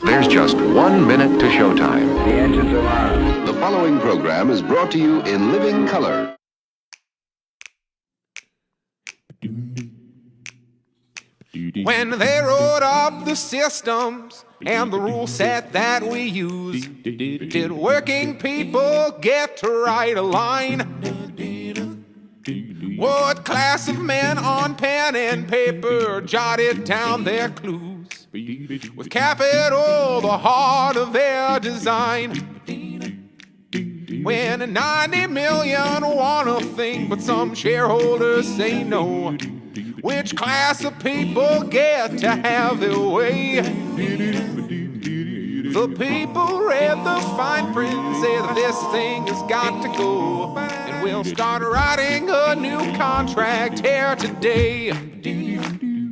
There's just 1 minute to showtime. The engines are on. The following program is brought to you in living color. When they wrote up the systems and the rule set that we use, did working people get to write a line? What class of men on pen and paper jotted down their clues? With capital, the heart of their design. When 90 million want a thing, but some shareholders say no. Which class of people get to have their way? The people read the fine print, say that this thing has got to go. And we'll start writing a new contract here today.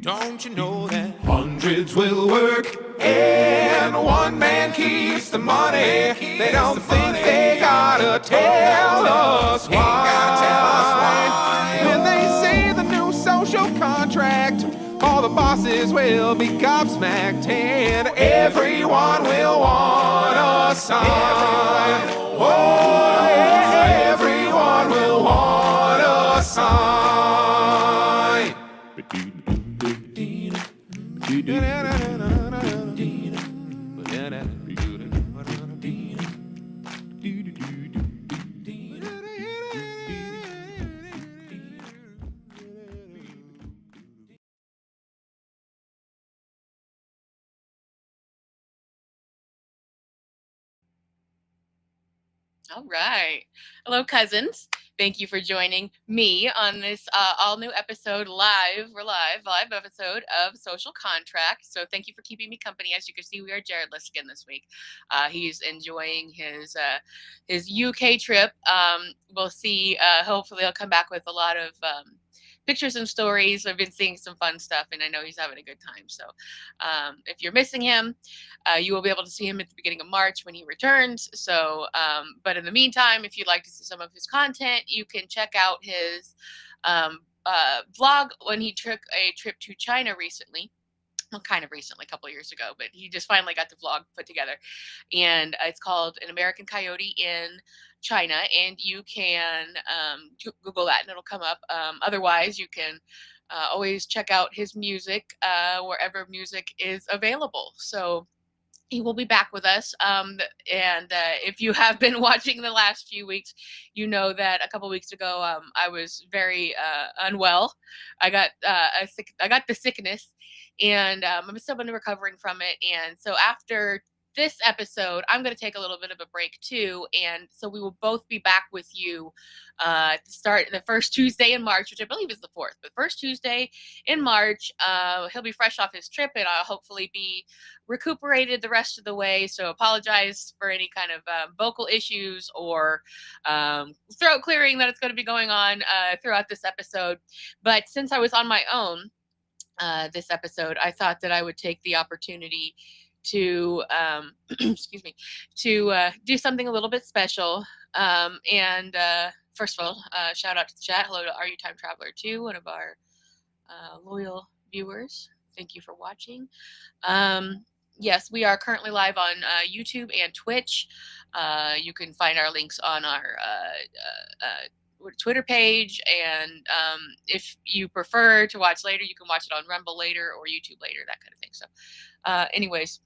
Don't you know that hundreds will work and one man keeps the money? They don't think they gotta tell us why. When they say the new social contract, all the bosses will be gobsmacked and everyone will want a sign. Oh, yeah, everyone will want a sign. All right. Hello, cousins. Thank you for joining me on this all new episode live episode of Social Contract. So thank you for keeping me company. As you can see, we are Jaredless again this week. He's enjoying his UK trip. We'll see. Hopefully he'll come back with a lot of pictures and stories. I've been seeing some fun stuff, and I know he's having a good time. So if you're missing him, you will be able to see him at the beginning of March when he returns. So, but in the meantime, if you'd like to see some of his content, you can check out his vlog when he took a trip to China recently. Well, kind of recently, a couple of years ago, but he just finally got the vlog put together. And it's called An American Coyote in China. And you can Google that and it'll come up. Otherwise, you can always check out his music wherever music is available. So he will be back with us. And if you have been watching the last few weeks, you know that a couple weeks ago, I was very unwell. I got the sickness, and I'm still been recovering from it. And so after this episode, I'm going to take a little bit of a break too. And so we will both be back with you to start the first Tuesday in March, which I believe is the 4th, but first Tuesday in March. He'll be fresh off his trip, and I'll hopefully be recuperated the rest of the way. So apologize for any kind of vocal issues or throat clearing that it's going to be going on throughout this episode. But since I was on my own this episode, I thought that I would take the opportunity to excuse me, to do something a little bit special. And first of all, shout out to the chat. Hello to Are You Time Traveler 2, one of our loyal viewers. Thank you for watching. Yes, we are currently live on YouTube and Twitch. You can find our links on our Twitter page, and if you prefer to watch later, you can watch it on Rumble later or YouTube later, that kind of thing. So anyways,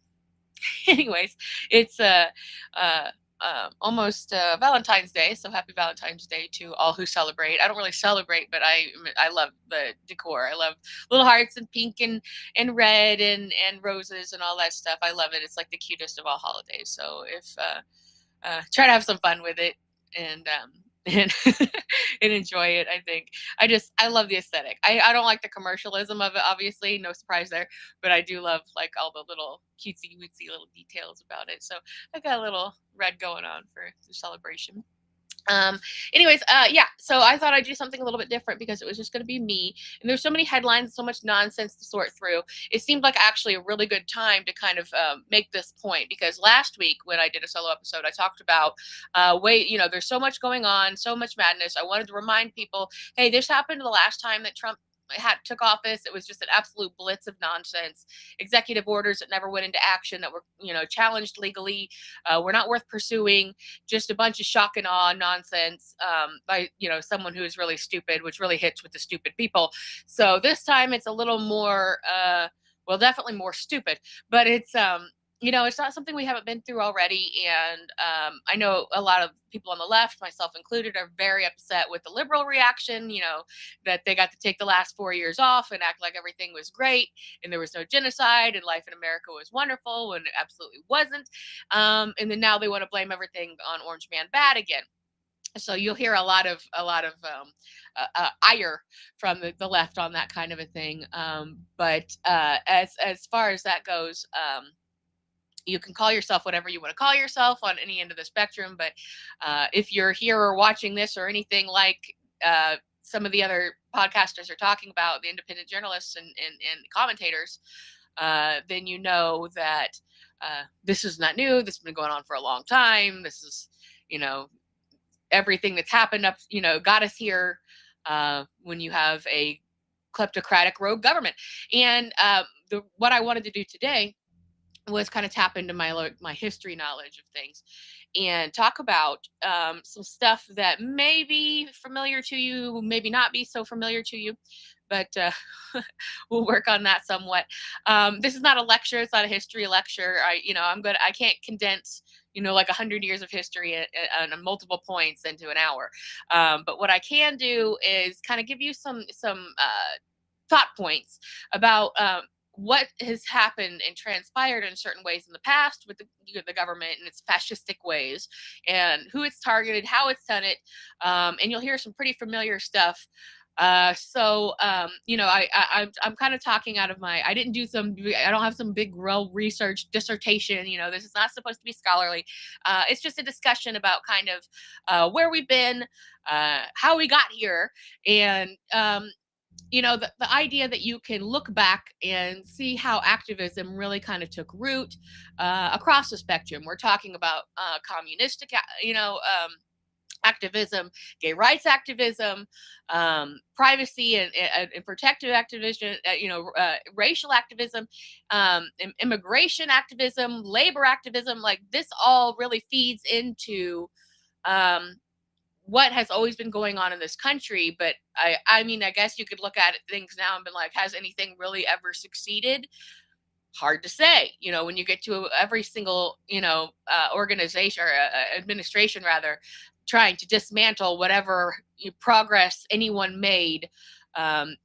it's almost Valentine's Day, so happy Valentine's Day to all who celebrate. I don't really celebrate, but I love the decor. I love little hearts and pink and red and roses and all that stuff. I love it. It's like the cutest of all holidays. So if try to have some fun with it and and enjoy it. I think I love the aesthetic. I don't like the commercialism of it, obviously, no surprise there, but I do love like all the little cutesy wootsy little details about it. So I got a little red going on for the celebration. Anyways, yeah, so I thought I'd do something a little bit different because it was just going to be me. And there's so many headlines, so much nonsense to sort through. It seemed like actually a really good time to kind of make this point, because last week when I did a solo episode, I talked about, there's so much going on, so much madness. I wanted to remind people, hey, this happened the last time that Trump took office, it was just an absolute blitz of nonsense. Executive orders that never went into action, that were challenged legally, were not worth pursuing. Just a bunch of shock and awe nonsense by someone who is really stupid, which really hits with the stupid people. So this time it's a little more, well, definitely more stupid, but it's not something we haven't been through already. And I know a lot of people on the left, myself included, are very upset with the liberal reaction, that they got to take the last 4 years off and act like everything was great and there was no genocide and life in America was wonderful when it absolutely wasn't. And then now they want to blame everything on Orange Man Bad again. So you'll hear a lot of ire from the left on that kind of a thing. But as far as that goes, you can call yourself whatever you want to call yourself on any end of the spectrum. But if you're here or watching this or anything like some of the other podcasters are talking about, the independent journalists and commentators, then you know that this is not new. This has been going on for a long time. This is, everything that's happened up, got us here when you have a kleptocratic rogue government. And what I wanted to do today was kind of tap into my history knowledge of things and talk about some stuff that may be familiar to you, maybe not be so familiar to you, but we'll work on that somewhat. This is not a lecture; it's not a history lecture. I can't condense like 100 years of history on multiple points into an hour. But what I can do is kind of give you some thought points about what has happened and transpired in certain ways in the past with the government and its fascistic ways, and who it's targeted, how it's done it, and you'll hear some pretty familiar stuff. I'm kind of talking out of I don't have some big real research dissertation. This is not supposed to be scholarly. It's just a discussion about kind of where we've been, how we got here, and the idea that you can look back and see how activism really kind of took root across the spectrum. We're talking about communistic, activism, gay rights activism, privacy and protective activism, racial activism, immigration activism, labor activism. Like this all really feeds into what has always been going on in this country. But I mean, I guess you could look at things now and be like, has anything really ever succeeded? Hard to say. When you get to every single, organization or administration rather, trying to dismantle whatever progress anyone made,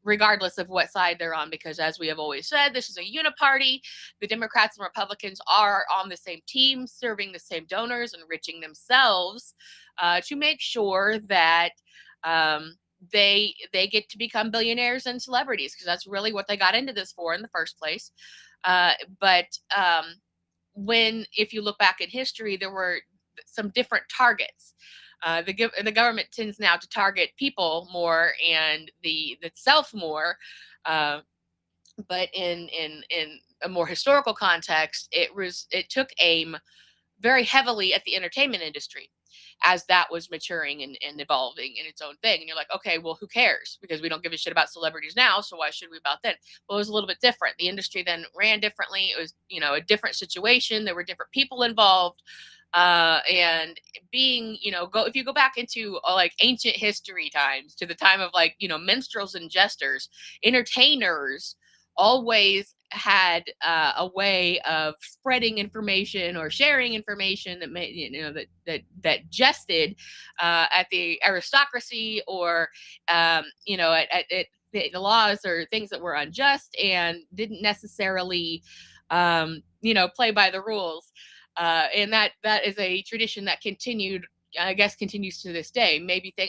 regardless of what side they're on, because as we have always said, this is a uniparty. The Democrats and Republicans are on the same team, serving the same donors, enriching themselves to make sure that they get to become billionaires and celebrities, because that's really what they got into this for in the first place. But if you look back in history, there were some different targets. The government tends now to target people more and the self more, but in a more historical context, it took aim very heavily at the entertainment industry as that was maturing and evolving in its own thing. And you're like, okay, well, who cares? Because we don't give a shit about celebrities now, so why should we about then? Well, it was a little bit different. The industry then ran differently. It was, a different situation. There were different people involved. And being, if you go back into like ancient history times, to the time of like, minstrels and jesters, entertainers always had a way of spreading information or sharing information that made that jested at the aristocracy or at the laws or things that were unjust and didn't necessarily play by the rules, and that is a tradition that continues to this day.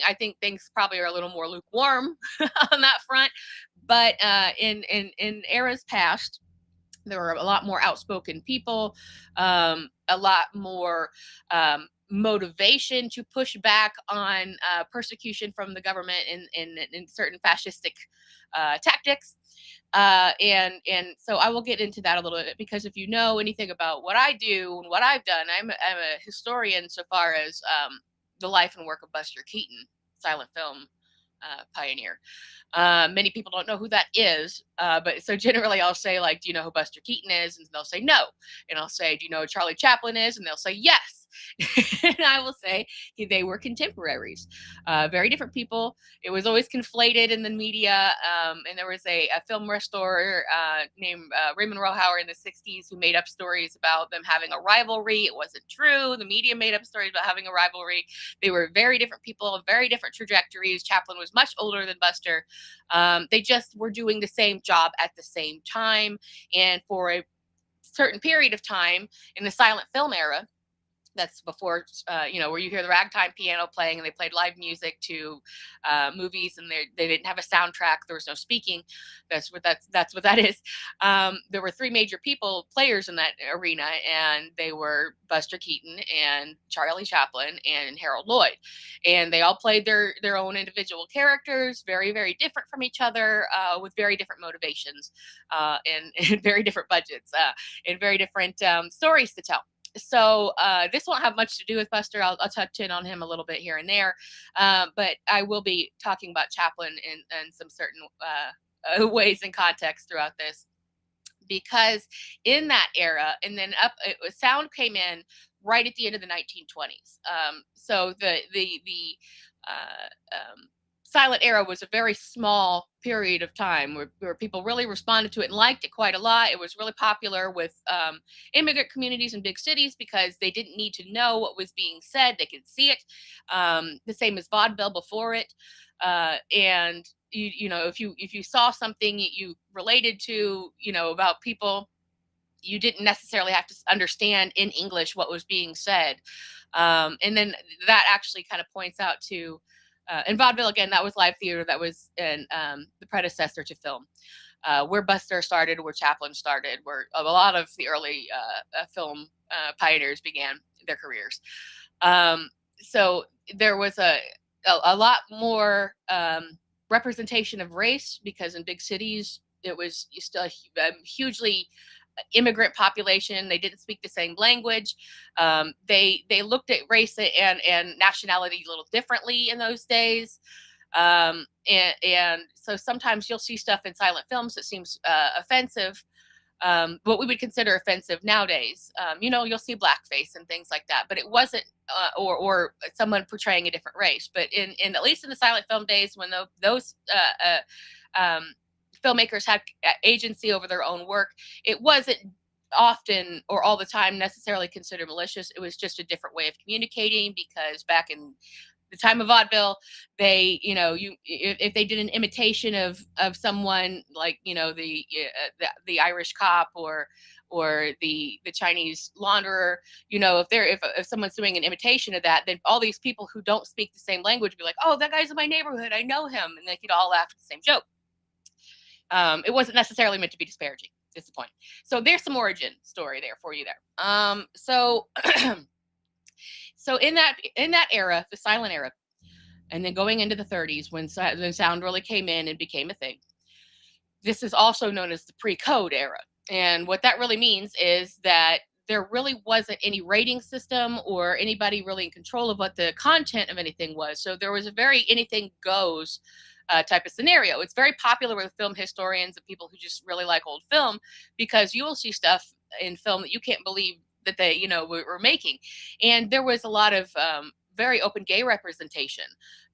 I think things probably are a little more lukewarm on that front. But in eras past, there were a lot more outspoken people, a lot more motivation to push back on persecution from the government in certain fascistic tactics. And so I will get into that a little bit, because if you know anything about what I do and what I've done, I'm a historian so far as the life and work of Buster Keaton, silent film pioneer. Many people don't know who that is, but so generally I'll say, like, do you know who Buster Keaton is? And they'll say no. And I'll say, do you know who Charlie Chaplin is? And they'll say yes. And I will say they were contemporaries, very different people. It was always conflated in the media. And there was a film restorer named Raymond Rohauer in the 60s who made up stories about them having a rivalry. It wasn't true. The media made up stories about having a rivalry. They were very different people, very different trajectories. Chaplin was much older than Buster. They just were doing the same job at the same time. And for a certain period of time in the silent film era, that's before, where you hear the ragtime piano playing and they played live music to movies, and they didn't have a soundtrack. There was no speaking. That's what that is. There were three major players in that arena, and they were Buster Keaton and Charlie Chaplin and Harold Lloyd, and they all played their own individual characters, very, very different from each other, with very different motivations, and very different budgets, and very different stories to tell. So this won't have much to do with Buster. I'll touch in on him a little bit here and there, but I will be talking about Chaplin in some certain ways and context throughout this, because in that era, and then sound came in right at the end of the 1920s. So the silent era was a very small period of time where people really responded to it and liked it quite a lot. It was really popular with immigrant communities in big cities because they didn't need to know what was being said. They could see it. The same as vaudeville before it. And if you saw something you related to, about people, you didn't necessarily have to understand in English what was being said. And then that actually kind of points out to, in vaudeville, again, that was live theater. That was in the predecessor to film. Where Buster started, where Chaplin started, where a lot of the early film pioneers began their careers. So there was a lot more representation of race, because in big cities, it was still a hugely immigrant population. They didn't speak the same language. They looked at race and nationality a little differently in those days. And so sometimes you'll see stuff in silent films that seems offensive, what we would consider offensive nowadays. You'll see blackface and things like that, but it wasn't, or someone portraying a different race. But in at least in the silent film days, when those filmmakers had agency over their own work, it wasn't often or all the time necessarily considered malicious. It was just a different way of communicating, because back in the time of vaudeville, they, if they did an imitation of someone, like, the Irish cop or the Chinese launderer, if someone's doing an imitation of that, then all these people who don't speak the same language would be like, oh, that guy's in my neighborhood, I know him, and they could all laugh at the same joke. It wasn't necessarily meant to be disparaging. Is the point. So there's some origin story there for you there. So so in that era, the silent era, and then going into the 30s, when sound really came in and became a thing, this is also known as the pre-code era. And what that really means is that there really wasn't any rating system or anybody really in control of what the content of anything was. So there was a very anything goes type of scenario. It's very popular with film historians and people who just really like old film, because you will see stuff in film that you can't believe that they, were making. And there was a lot of very open gay representation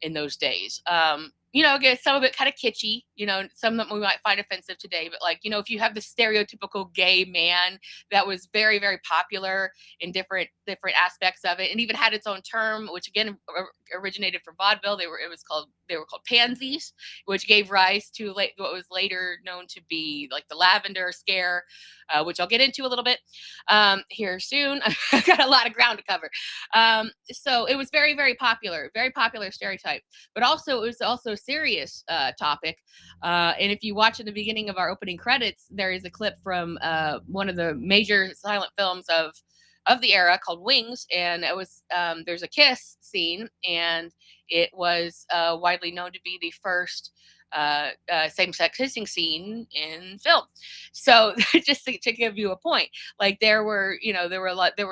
in those days. Again, some of it kind of kitschy, some that we might find offensive today, but like, if you have the stereotypical gay man, that was very, very popular in different aspects of it, and even had its own term, which again originated from vaudeville. They were called pansies, which gave rise to what was later known to be like the Lavender scare, which I'll get into a little bit here soon. I've got a lot of ground to cover. So it was very, very popular stereotype, but also it was also a serious topic. And if you watch at the beginning of our opening credits, there is a clip from one of the major silent films of the era called Wings, and it was there's a kiss scene, and it was widely known to be the first same-sex kissing scene in film. So just to give you a point, like there were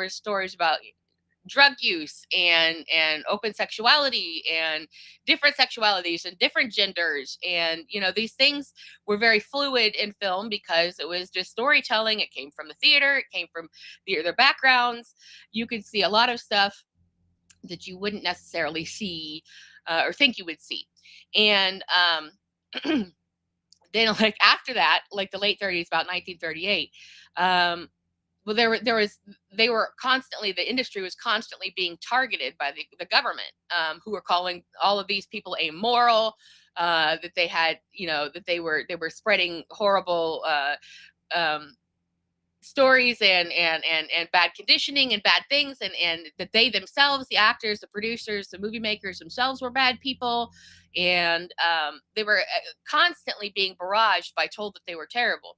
stories about drug use and open sexuality and different sexualities and different genders. And these things were very fluid in film because it was just storytelling. It came from the theater, it came from their backgrounds. You could see a lot of stuff that you wouldn't necessarily see or think you would see. And then, like, after that, like the late 30s, about 1938, well, they were constantly, the industry was constantly being targeted by the government, who were calling all of these people amoral, that they had, that they were spreading horrible um, stories and bad conditioning and bad things, and that they themselves, the actors, the producers, the movie makers themselves, were bad people. And they were constantly being barraged by, told that they were terrible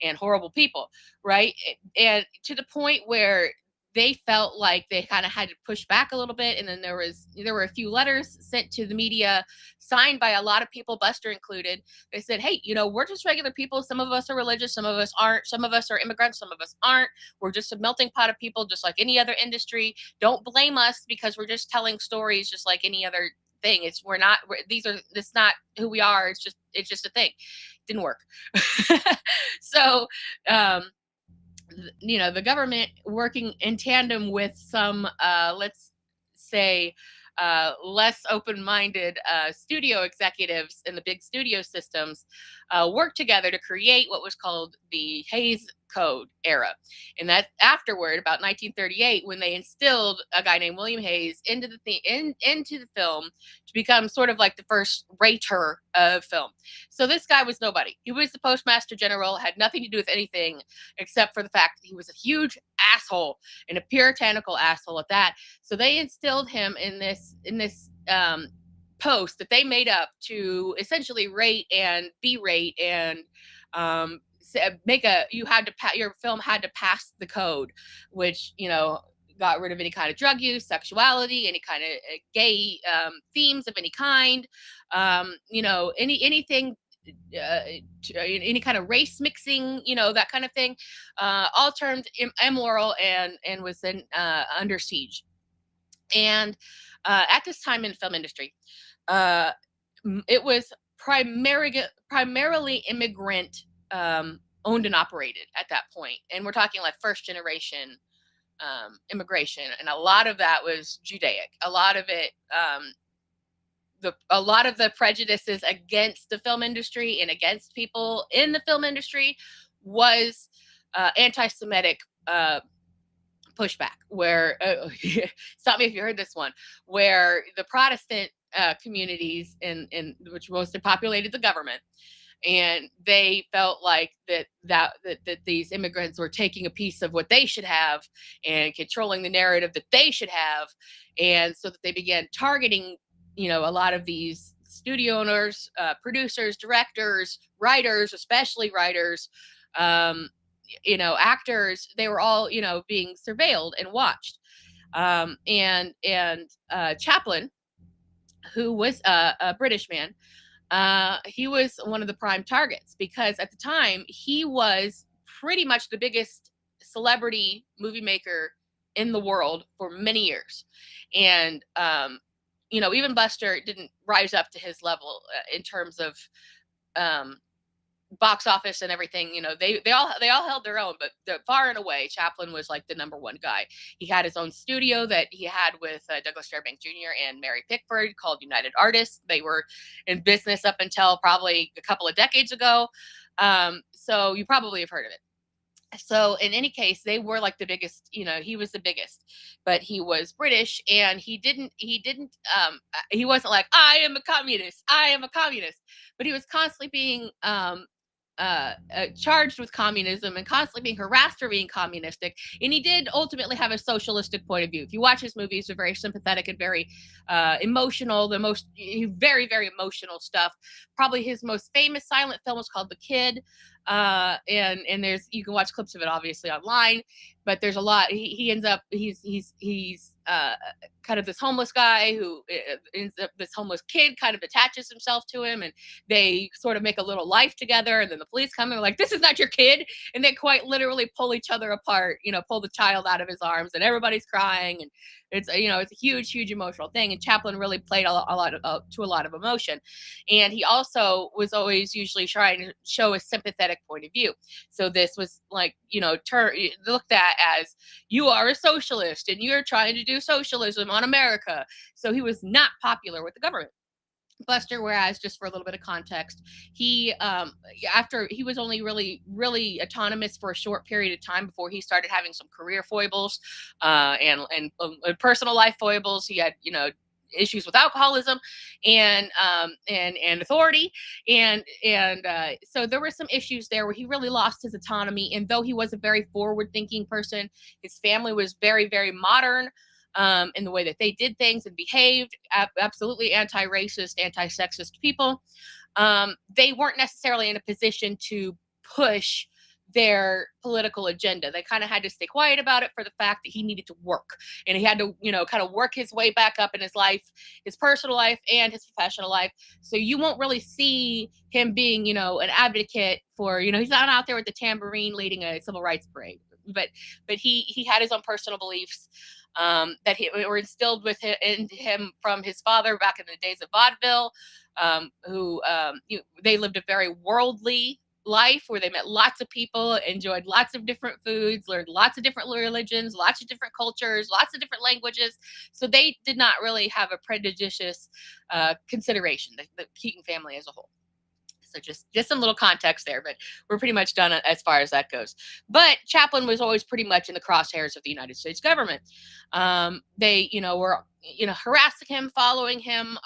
and horrible people, right? And to the point where they felt like they kind of had to push back a little bit. And then there were a few letters sent to the media, signed by a lot of people, Buster included. They said, hey, we're just regular people. Some of us are religious, some of us aren't. Some of us are immigrants, some of us aren't. We're just a melting pot of people, just like any other industry. Don't blame us because we're just telling stories just like any other thing. It's not who we are. It's just a thing. Didn't work. So the government, working in tandem with some let's say less open-minded studio executives in the big studio systems, worked together to create what was called the Hays Code era. And that afterward, about 1938, when they instilled a guy named William Hays into the film to become sort of like the first rater of film. So this guy was nobody. He was the postmaster general, had nothing to do with anything except for the fact that he was a huge asshole, and a puritanical asshole at that. So they instilled him in this post that they made up to essentially rate and berate and your film had to pass the code, which got rid of any kind of drug use, sexuality, any kind of gay themes of any kind, anything, any kind of race mixing, that kind of thing, all termed immoral and was then under siege. And at this time in the film industry, it was primarily immigrant owned and operated at that point. And we're talking like first generation immigration. And a lot of that was Judaic. A lot of it, a lot of the prejudices against the film industry and against people in the film industry was anti-Semitic pushback, where stop me if you heard this one, where the Protestant communities in which mostly populated the government, and they felt like that these immigrants were taking a piece of what they should have and controlling the narrative that they should have. And so that they began targeting a lot of these studio owners, producers, directors, writers, especially writers, actors. They were all being surveilled and watched. And Chaplin, who was a British man, he was one of the prime targets, because at the time he was pretty much the biggest celebrity movie maker in the world for many years. And even Buster didn't rise up to his level in terms of box office and everything. They all held their own, but far and away Chaplin was like the number one guy. He had his own studio that he had with Douglas Fairbanks Jr. and Mary Pickford, called United Artists. They were in business up until probably a couple of decades ago, so you probably have heard of it. So in any case, they were like the biggest. He was the biggest, but he was British, and he wasn't like, I am a communist, but he was constantly being charged with communism and constantly being harassed for being communistic. And he did ultimately have a socialistic point of view. If you watch his movies, they're very sympathetic and very emotional. Very, very emotional stuff. Probably his most famous silent film was called The Kid. And there's, you can watch clips of it obviously online, but there's a lot. He ends up, he's kind of this homeless guy who ends up, this homeless kid kind of attaches himself to him, and they sort of make a little life together. And then the police come and are like, "This is not your kid," and they quite literally pull each other apart. Pull the child out of his arms, and everybody's crying, and it's a huge emotional thing. And Chaplin really played a lot of, to a lot of emotion, and he also was always usually trying to show a sympathetic point of view. So this was like, looked at as, you are a socialist and you're trying to do socialism on America. So he was not popular with the government. Buster, whereas, just for a little bit of context, he after he was only really autonomous for a short period of time before he started having some career foibles, and personal life foibles. He had issues with alcoholism and authority, and so there were some issues there where he really lost his autonomy. And though he was a very forward thinking person, his family was very modern in the way that they did things and behaved, absolutely anti-racist, anti-sexist people. They weren't necessarily in a position to push their political agenda. They kind of had to stay quiet about it for the fact that he needed to work, and he had to, kind of work his way back up in his life, his personal life and his professional life. So you won't really see him being, an advocate for, he's not out there with the tambourine leading a civil rights parade, but he had his own personal beliefs that were instilled in him from his father back in the days of vaudeville, who they lived a very worldly life where they met lots of people, enjoyed lots of different foods, learned lots of different religions, lots of different cultures, lots of different languages. So they did not really have a prejudicious consideration, the Keaton family as a whole. So just some little context there, but we're pretty much done as far as that goes. But Chaplin was always pretty much in the crosshairs of the United States government. They, were, harassing him, following him,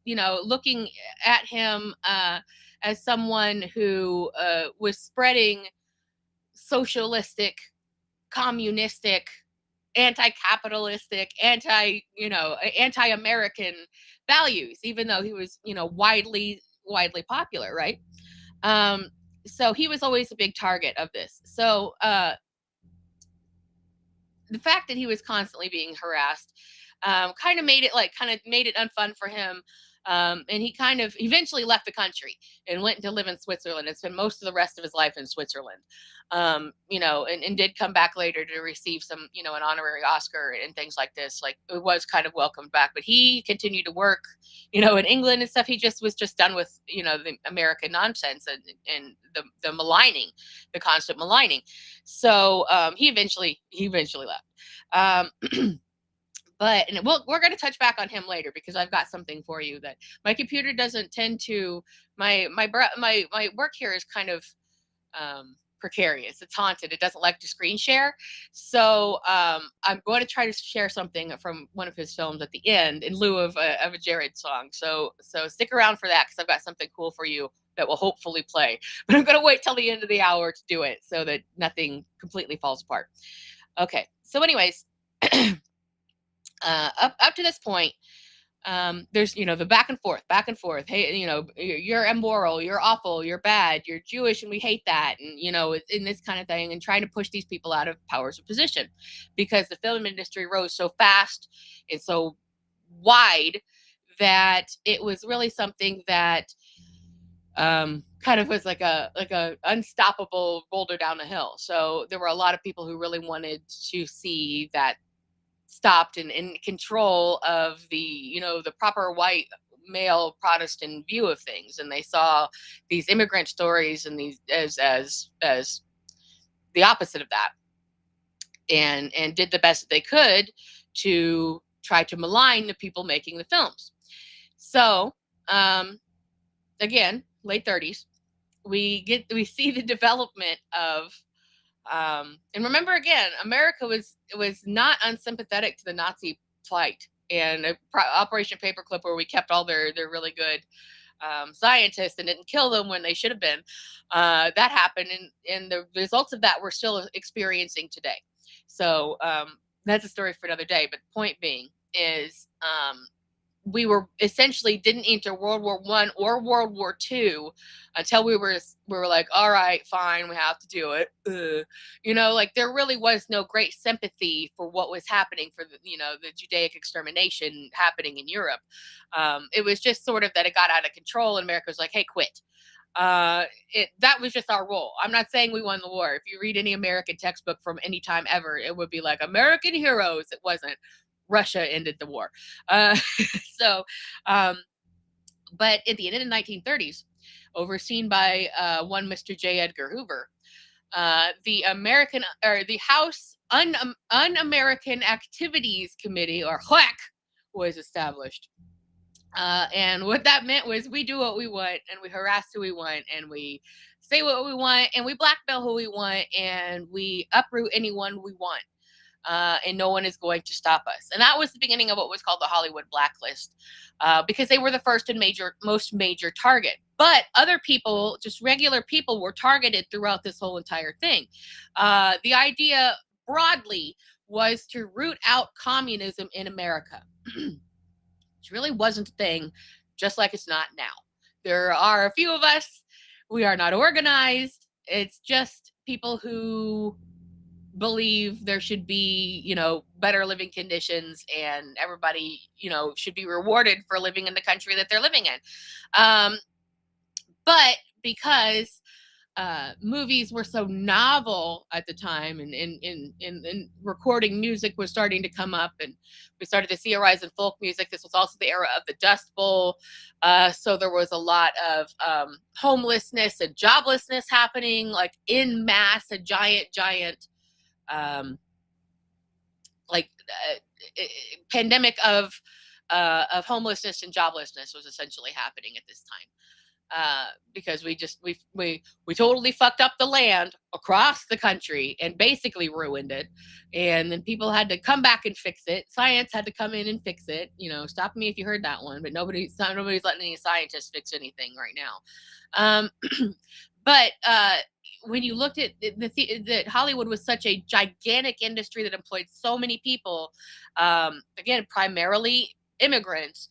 looking at him as someone who was spreading socialistic, communistic, anti-capitalistic, anti-American values, even though he was, widely popular, right? So he was always a big target of this. So the fact that he was constantly being harassed kind of made it unfun for him. And he kind of eventually left the country and went to live in Switzerland and spent most of the rest of his life in Switzerland. And did come back later to receive some, an honorary Oscar and things like this. Like, it was kind of welcomed back, but he continued to work, in England and stuff. He just was done with, the American nonsense and the maligning, the constant maligning. So he eventually left. But we're going to touch back on him later, because I've got something for you that my computer doesn't tend to. My work here is kind of precarious. It's haunted. It doesn't like to screen share. So I'm going to try to share something from one of his films at the end in lieu of a Jared song. So stick around for that, because I've got something cool for you that will hopefully play. But I'm going to wait till the end of the hour to do it so that nothing completely falls apart. Okay. So anyways, up to this point, there's, the back and forth. Hey, you're immoral, you're awful, you're bad, you're Jewish, and we hate that. And, in this kind of thing, and trying to push these people out of powers of position, because the film industry rose so fast and so wide that it was really something that kind of was like a unstoppable boulder down the hill. So there were a lot of people who really wanted to see that stopped and in control of the, the proper white male Protestant view of things. And they saw these immigrant stories and these as the opposite of that, and did the best that they could to try to malign the people making the films. So again, late 30s, we see the development of and remember, again, America was not unsympathetic to the Nazi plight, and Operation Paperclip, where we kept all their really good scientists and didn't kill them when they should have been. That happened, and the results of that we're still experiencing today. So that's a story for another day. But point being is, we were essentially didn't enter World War One or World War Two until we were like, all right, fine, we have to do it. Like there really was no great sympathy for what was happening for the Judaic extermination happening in Europe. It was just sort of that it got out of control, and America was like, hey, quit. That was just our role. I'm not saying we won the war. If you read any American textbook from any time ever, it would be like American heroes. It wasn't. Russia ended the war. So, but at the end of the 1930s, overseen by one Mr. J. Edgar Hoover, the House Un-American Activities Committee, or HAAC, was established. And what that meant was we do what we want, and we harass who we want, and we say what we want, and we blackmail who we want, and we uproot anyone we want. And no one is going to stop us. And that was the beginning of what was called the Hollywood blacklist, because they were the first and most major target. But other people, just regular people, were targeted throughout this whole entire thing. The idea broadly was to root out communism in America, which really wasn't a thing, just like it's not now. There are a few of us. We are not organized. It's just people who believe there should be, better living conditions, and everybody, should be rewarded for living in the country that they're living in. But because movies were so novel at the time, and recording music was starting to come up, and we started to see a rise in folk music. This was also the era of the Dust Bowl. So there was a lot of homelessness and joblessness happening, like in mass, a giant pandemic of homelessness and joblessness was essentially happening at this time. Because we totally fucked up the land across the country and basically ruined it. And then people had to come back and fix it. Science had to come in and fix it. Stop me if you heard that one, but nobody's letting any scientists fix anything right now. But when you looked at that Hollywood was such a gigantic industry that employed so many people, again, primarily immigrants,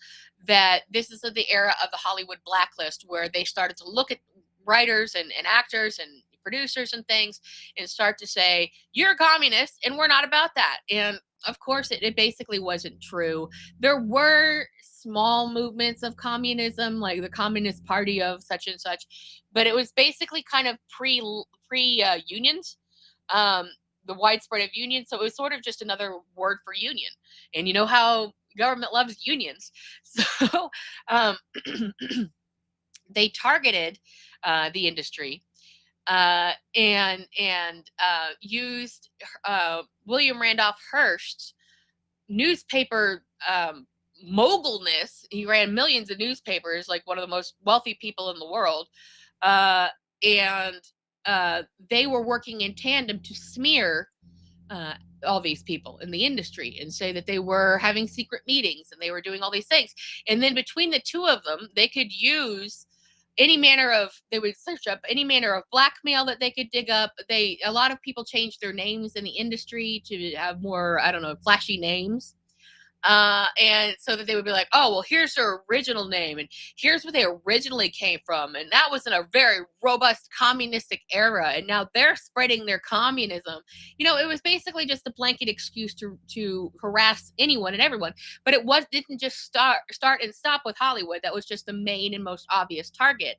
that this is the era of the Hollywood blacklist, where they started to look at writers and actors and producers and things and start to say, you're communist and we're not about that. And of course, it basically wasn't true. There were small movements of communism, like the Communist Party of such and such, but it was basically kind of pre unions, the widespread of unions. So it was sort of just another word for union. And you know how government loves unions. So they targeted the industry and used William Randolph Hearst's newspaper mogulness. He ran millions of newspapers, like one of the most wealthy people in the world. And they were working in tandem to smear all these people in the industry and say that they were having secret meetings and they were doing all these things. And then between the two of them, they could use they would search up any manner of blackmail that they could dig up. A lot of people changed their names in the industry to have more, flashy names. And so that they would be like, oh, well, here's their original name, and here's where they originally came from, and that was in a very robust communistic era, and now they're spreading their communism. It was basically just a blanket excuse to harass anyone and everyone. But didn't just start and stop with Hollywood. That was just the main and most obvious target,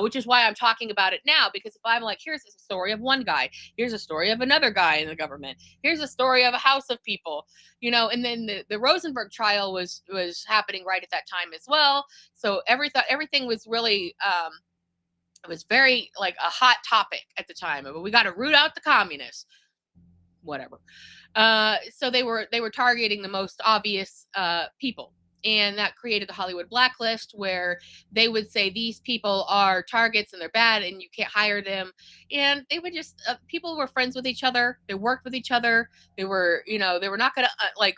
which is why I'm talking about it now. Because if I'm like, here's a story of one guy, here's a story of another guy in the government, here's a story of a house of people, and then the Rosenberg trial was happening right at that time as well. So everything was really it was very like a hot topic at the time. But we got to root out the communists, whatever. So they were targeting the most obvious people. And that created the Hollywood blacklist, where they would say these people are targets and they're bad and you can't hire them. And they would just, people were friends with each other. They worked with each other. They were, they were not going to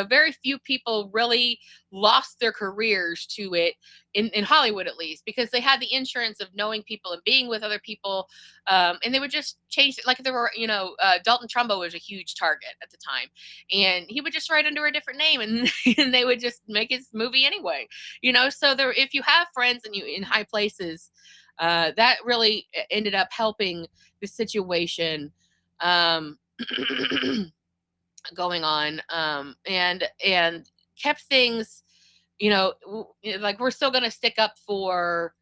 very few people really lost their careers to it in Hollywood, at least, because they had the insurance of knowing people and being with other people. And they would just change it. Like there were, Dalton Trumbo was a huge target at the time, and he would just write under a different name, and, and they would just make his movie anyway. So there, if you have friends and you in high places, that really ended up helping the situation um, going on, and kept things, like we're still going to stick up for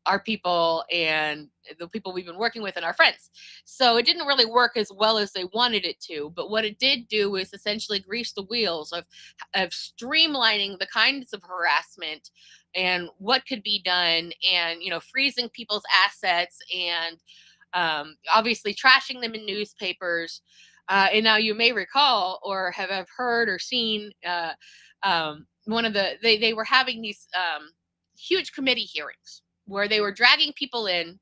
our people and the people we've been working with and our friends. So it didn't really work as well as they wanted it to. But what it did do is essentially grease the wheels of streamlining the kinds of harassment and what could be done, and freezing people's assets, and obviously trashing them in newspapers. And now you may recall or have heard or seen one of they were having these huge committee hearings where they were dragging people in,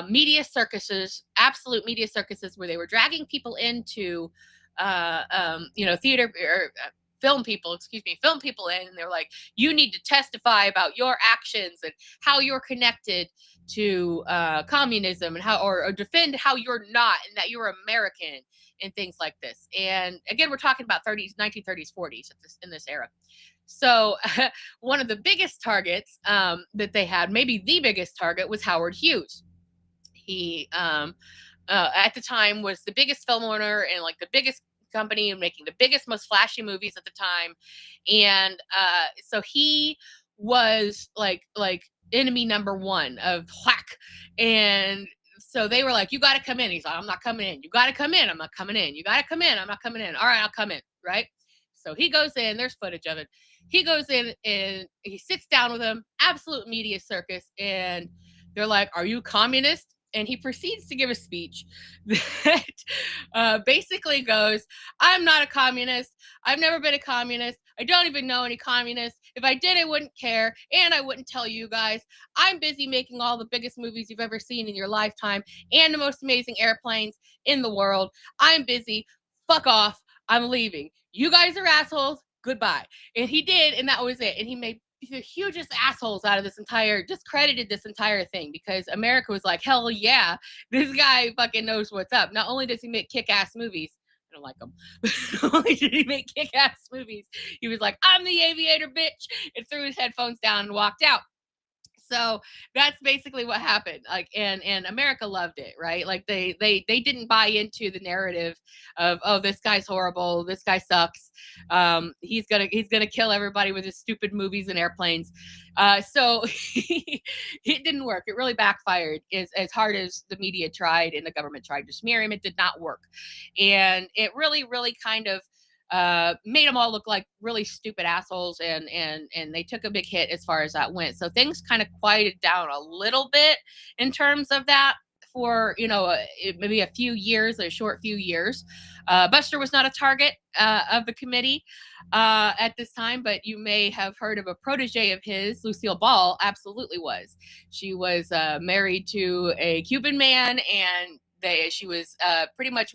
media circuses, absolute media circuses, where they were dragging people into, theater or film people in, and they're like, you need to testify about your actions and how you're connected to communism, and how, or defend how you're not, and that you're American, and things like this. And again, we're talking about 1930s, 40s in this era. So one of the biggest targets that they had, maybe the biggest target, was Howard Hughes. He, at the time, was the biggest film owner and like the biggest company and making the biggest, most flashy movies at the time. And so he was like enemy number one of whack. And so they were like, you got to come in. He's like, I'm not coming in. You got to come in. I'm not coming in. You got to come in. I'm not coming in. All right, I'll come in. Right. So he goes in. There's footage of it. He goes in and he sits down with them. Absolute media circus. And they're like, are you communist? And he proceeds to give a speech that basically goes, I'm not a communist. I've never been a communist. I don't even know any communists. If I did, I wouldn't care. And I wouldn't tell you guys. I'm busy making all the biggest movies you've ever seen in your lifetime and the most amazing airplanes in the world. I'm busy. Fuck off. I'm leaving. You guys are assholes. Goodbye. And he did. And that was it. And he made the hugest assholes out of this entire, discredited this entire thing, because America was like, hell yeah, this guy fucking knows what's up. Not only does he make kick-ass movies, I don't like him, not only did he make kick-ass movies, he was like, I'm the aviator, bitch, and threw his headphones down and walked out. So that's basically what happened. Like, and America loved it, right? Like they didn't buy into the narrative of, oh, this guy's horrible, this guy sucks, he's gonna kill everybody with his stupid movies and airplanes. So it didn't work. It really backfired. As hard as the media tried and the government tried to smear him, it did not work. And it really kind of made them all look like really stupid assholes, and they took a big hit as far as that went. So things kind of quieted down a little bit in terms of that for maybe a short few years. Buster was not a target of the committee at this time, but you may have heard of a protege of his. Lucille Ball absolutely was. She was married to a Cuban man, and she was pretty much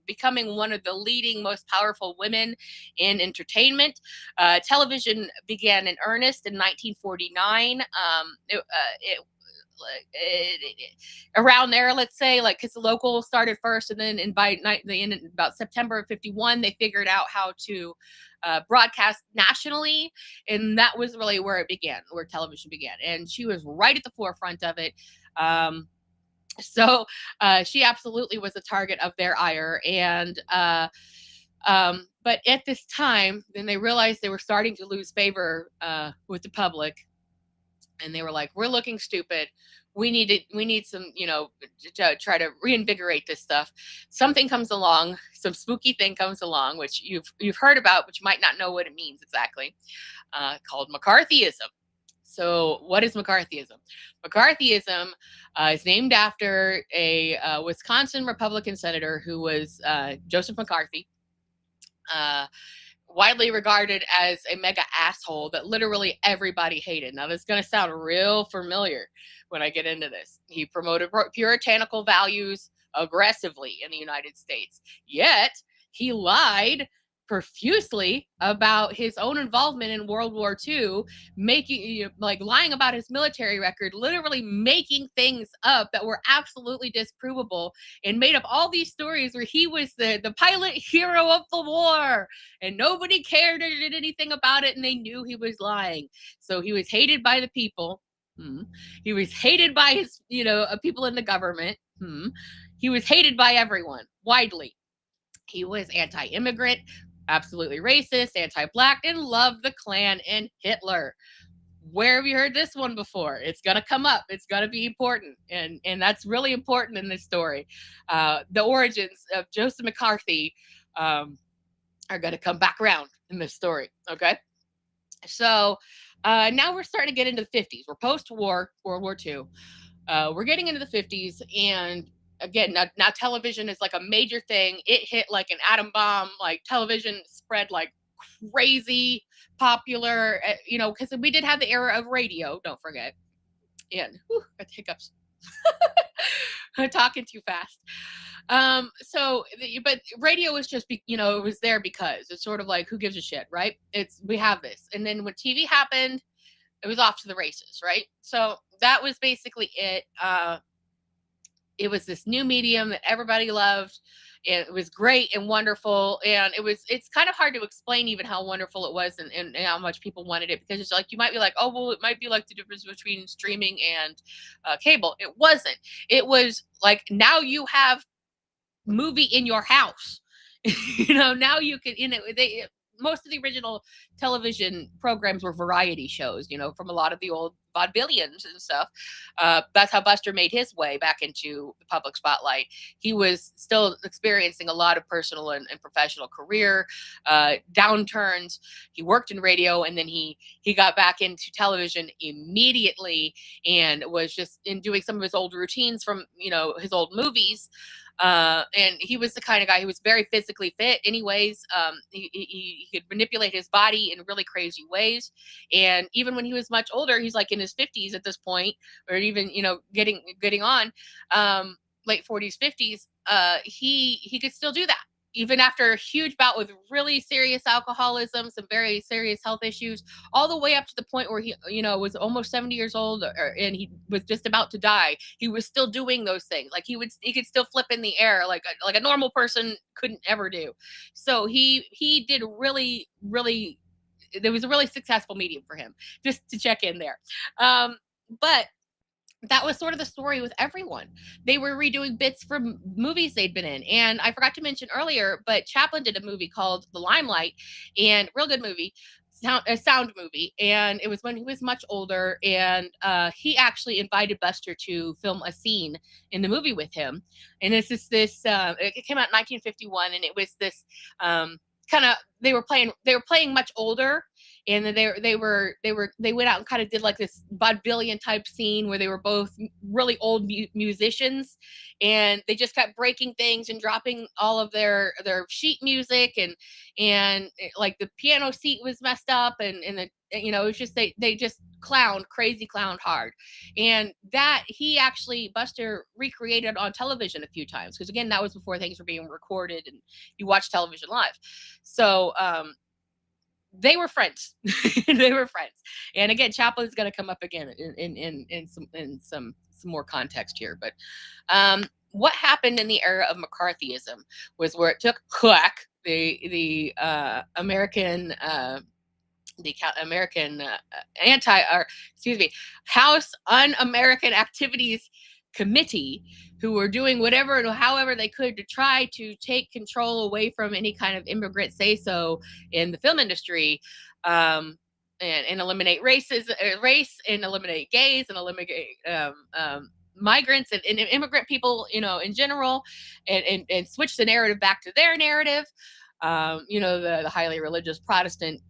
becoming one of the leading, most powerful women in entertainment. Television began in earnest in 1949. Around there, let's say, like, because the local started first, and then in about September of 51, they figured out how to broadcast nationally, and that was really where television began. And she was right at the forefront of it. So she absolutely was a target of their ire. And but at this time, then they realized they were starting to lose favor with the public, and they were like, we're looking stupid. We need some, to try to reinvigorate this stuff. Something comes along, some spooky thing comes along, which you've heard about, but you might not know what it means exactly, called McCarthyism. So what is McCarthyism? McCarthyism is named after a Wisconsin Republican senator who was Joseph McCarthy, widely regarded as a mega asshole that literally everybody hated. Now, this is going to sound real familiar when I get into this. He promoted puritanical values aggressively in the United States, yet he lied profusely about his own involvement in World War II, making, like, lying about his military record, literally making things up that were absolutely disprovable, and made up all these stories where he was the pilot hero of the war, and nobody cared or did anything about it, and they knew he was lying. So he was hated by the people. He was hated by his, people in the government. He was hated by everyone widely. He was anti-immigrant, absolutely racist, anti-black, and loved the Klan and Hitler. Where have you heard this one before? It's gonna come up. It's gonna be important, and that's really important in this story. The origins of Joseph McCarthy are gonna come back around in this story. Okay, so now we're starting to get into the 50s. We're post-war, World War II. We're getting into the 50s, and again, now television is like a major thing. It hit like an atom bomb. Like, television spread like crazy popular, because we did have the era of radio, don't forget. And got hiccups. I'm talking too fast. But radio was just, it was there because it's sort of like, who gives a shit, right? We have this. And then when TV happened, it was off to the races, right? So that was basically it. It was this new medium that everybody loved. It was great and wonderful. And it's kind of hard to explain even how wonderful it was, and how much people wanted it, because it's like, you might be like, oh, well, it might be like the difference between streaming and cable. It wasn't. It was like, now you have movie in your house. Now you can, most of the original television programs were variety shows, from a lot of the old vaudevillians and stuff. That's how Buster made his way back into the public spotlight. He was still experiencing a lot of personal and professional career downturns. He worked in radio, and then he got back into television immediately, and was just in doing some of his old routines from, his old movies. And he was the kind of guy who was very physically fit anyways. He could manipulate his body in really crazy ways. And even when he was much older, he's like in his 50s at this point, or even, getting on, late 40s, 50s, he could still do that. Even after a huge bout with really serious alcoholism, some very serious health issues, all the way up to the point where he, was almost 70 years old, and he was just about to die. He was still doing those things. Like, he could still flip in the air like a normal person couldn't ever do. So he did really, really. There was a really successful medium for him. Just to check in there, but that was sort of the story with everyone. They were redoing bits from movies they'd been in. And I forgot to mention earlier, but Chaplin did a movie called The Limelight, and real good movie, a sound movie. And it was when he was much older, and he actually invited Buster to film a scene in the movie with him. And it came out in 1951, and it was this kind of, they were playing much older, and then they went out and kind of did like this vaudevillian type scene where they were both really old musicians, and they just kept breaking things and dropping all of their sheet music, and like the piano seat was messed up, and it was just, they just clowned hard. And that Buster recreated on television a few times, because again, that was before things were being recorded and you watch television live. So they were friends. They were friends. And again, Chaplin's going to come up again in some more context here. But what happened in the era of McCarthyism was where it took the American House Un-American Activities Committee, who were doing whatever and however they could to try to take control away from any kind of immigrant say-so in the film industry, and eliminate race, and eliminate gays, and eliminate migrants and immigrant people, in general, and switch the narrative back to their narrative. The highly religious Protestant,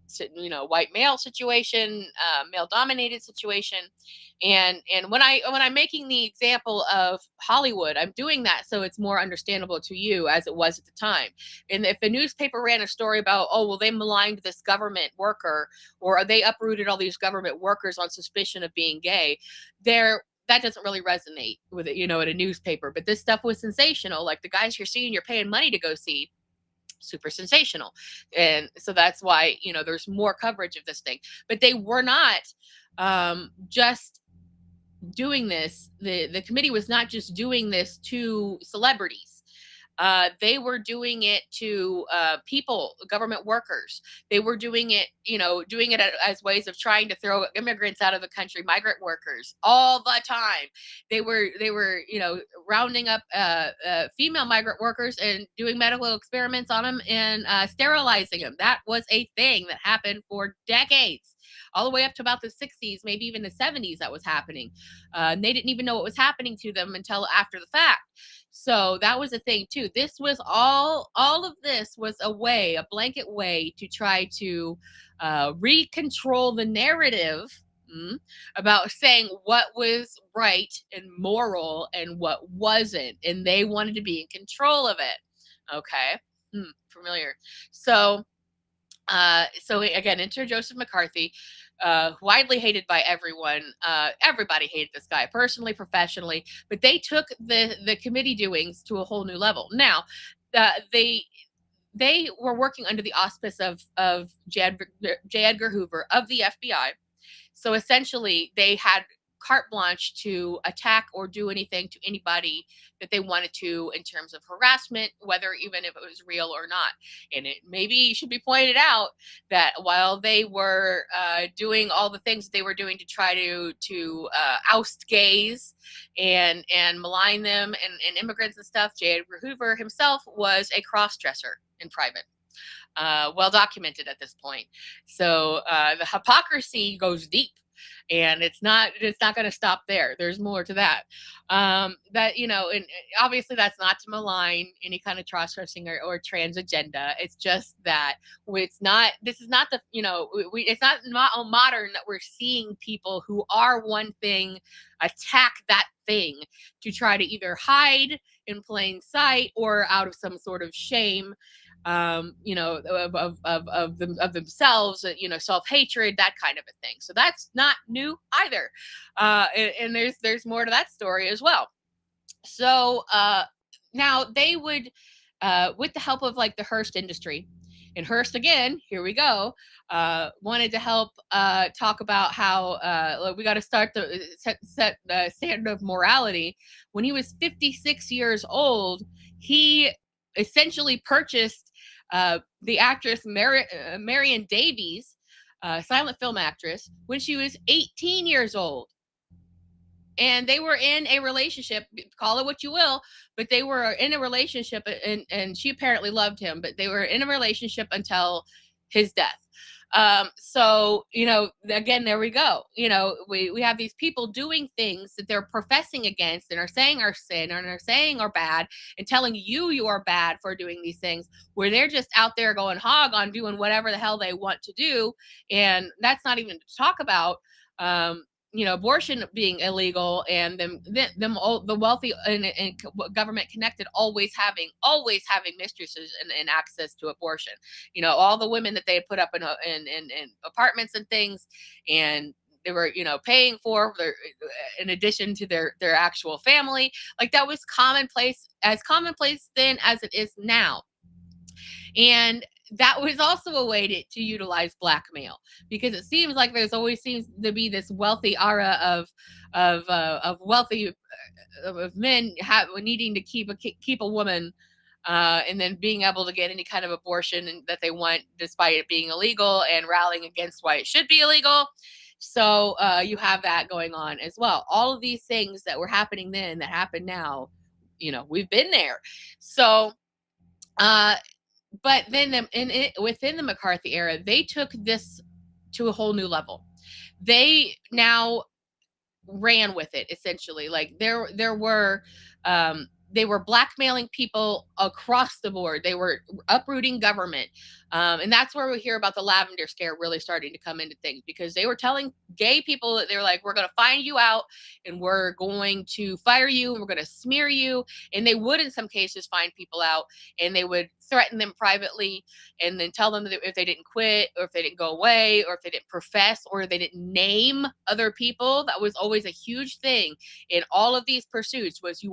white male situation, male dominated situation. And when I'm making the example of Hollywood, I'm doing that so it's more understandable to you as it was at the time. And if a newspaper ran a story about, oh, well, they maligned this government worker, or they uprooted all these government workers on suspicion of being gay, that doesn't really resonate with it, at a newspaper. But this stuff was sensational. Like the guys you're seeing, you're paying money to go see. super sensational. And so that's why, there's more coverage of this thing. But they were not just doing this. The committee was not just doing this to celebrities. They were doing it to people, government workers. They were doing it, doing it as ways of trying to throw immigrants out of the country, migrant workers, all the time. They were, rounding up female migrant workers and doing medical experiments on them and sterilizing them. That was a thing that happened for decades, all the way up to about the 60s, maybe even the 70s. That was happening. And they didn't even know what was happening to them until after the fact. So that was a thing too. This was all of this was a blanket way to try to recontrol the narrative, about saying what was right and moral and what wasn't. And they wanted to be in control of it. Okay. Familiar. So again, enter Joseph McCarthy, widely hated by everyone. Everybody hated this guy, personally, professionally, but they took the committee doings to a whole new level. Now, they were working under the auspice of J. Edgar Hoover of the FBI. So essentially, they had carte blanche to attack or do anything to anybody that they wanted to in terms of harassment, whether even if it was real or not. And it maybe should be pointed out that while they were doing all the things that they were doing to try to oust gays and malign them and immigrants and stuff, J. Edgar Hoover himself was a cross-dresser in private. Well documented at this point. So the hypocrisy goes deep, and it's not going to stop there. There's more to that. And obviously that's not to malign any kind of cross-dressing or trans agenda. It's just that this is not the, it's not modern that we're seeing people who are one thing attack that thing to try to either hide in plain sight or out of some sort of shame, of themselves, self-hatred, that kind of a thing. So that's not new either. And there's more to that story as well. So now they would, with the help of like the Hearst industry, and Hearst, again, here we go, wanted to help talk about how we got to start the set the standard of morality. When he was 56 years old, he essentially purchased the actress Marion Davies, silent film actress, when she was 18 years old. And they were in a relationship, call it what you will, but they were in a relationship, and she apparently loved him, but they were in a relationship until his death. So, again, there we go. We have these people doing things that they're professing against and are saying are sin and are saying are bad and telling you are bad for doing these things, where they're just out there going hog on doing whatever the hell they want to do. And that's not even to talk about, abortion being illegal, and them all, the wealthy and government connected, always having mistresses and access to abortion. All the women that they had put up in apartments and things, and they were paying for their, in addition to their actual family. Like, that was commonplace then as it is now. And that was also a way to utilize blackmail, because it seems like there's always seems to be this wealthy aura of wealthy of men needing to keep a woman, and then being able to get any kind of abortion that they want, despite it being illegal, and rallying against why it should be illegal. So you have that going on as well. All of these things that were happening then that happen now, we've been there. So but then within the McCarthy era, they took this to a whole new level. They now ran with it, essentially. Like, there were they were blackmailing people across the board. They were uprooting government. And that's where we hear about the Lavender scare really starting to come into things, because they were telling gay people that they were like, we're going to find you out and we're going to fire you and we're going to smear you. And they would, in some cases, find people out and they would threaten them privately and then tell them that if they didn't quit or if they didn't go away or if they didn't profess or they didn't name other people. That was always a huge thing in all of these pursuits, was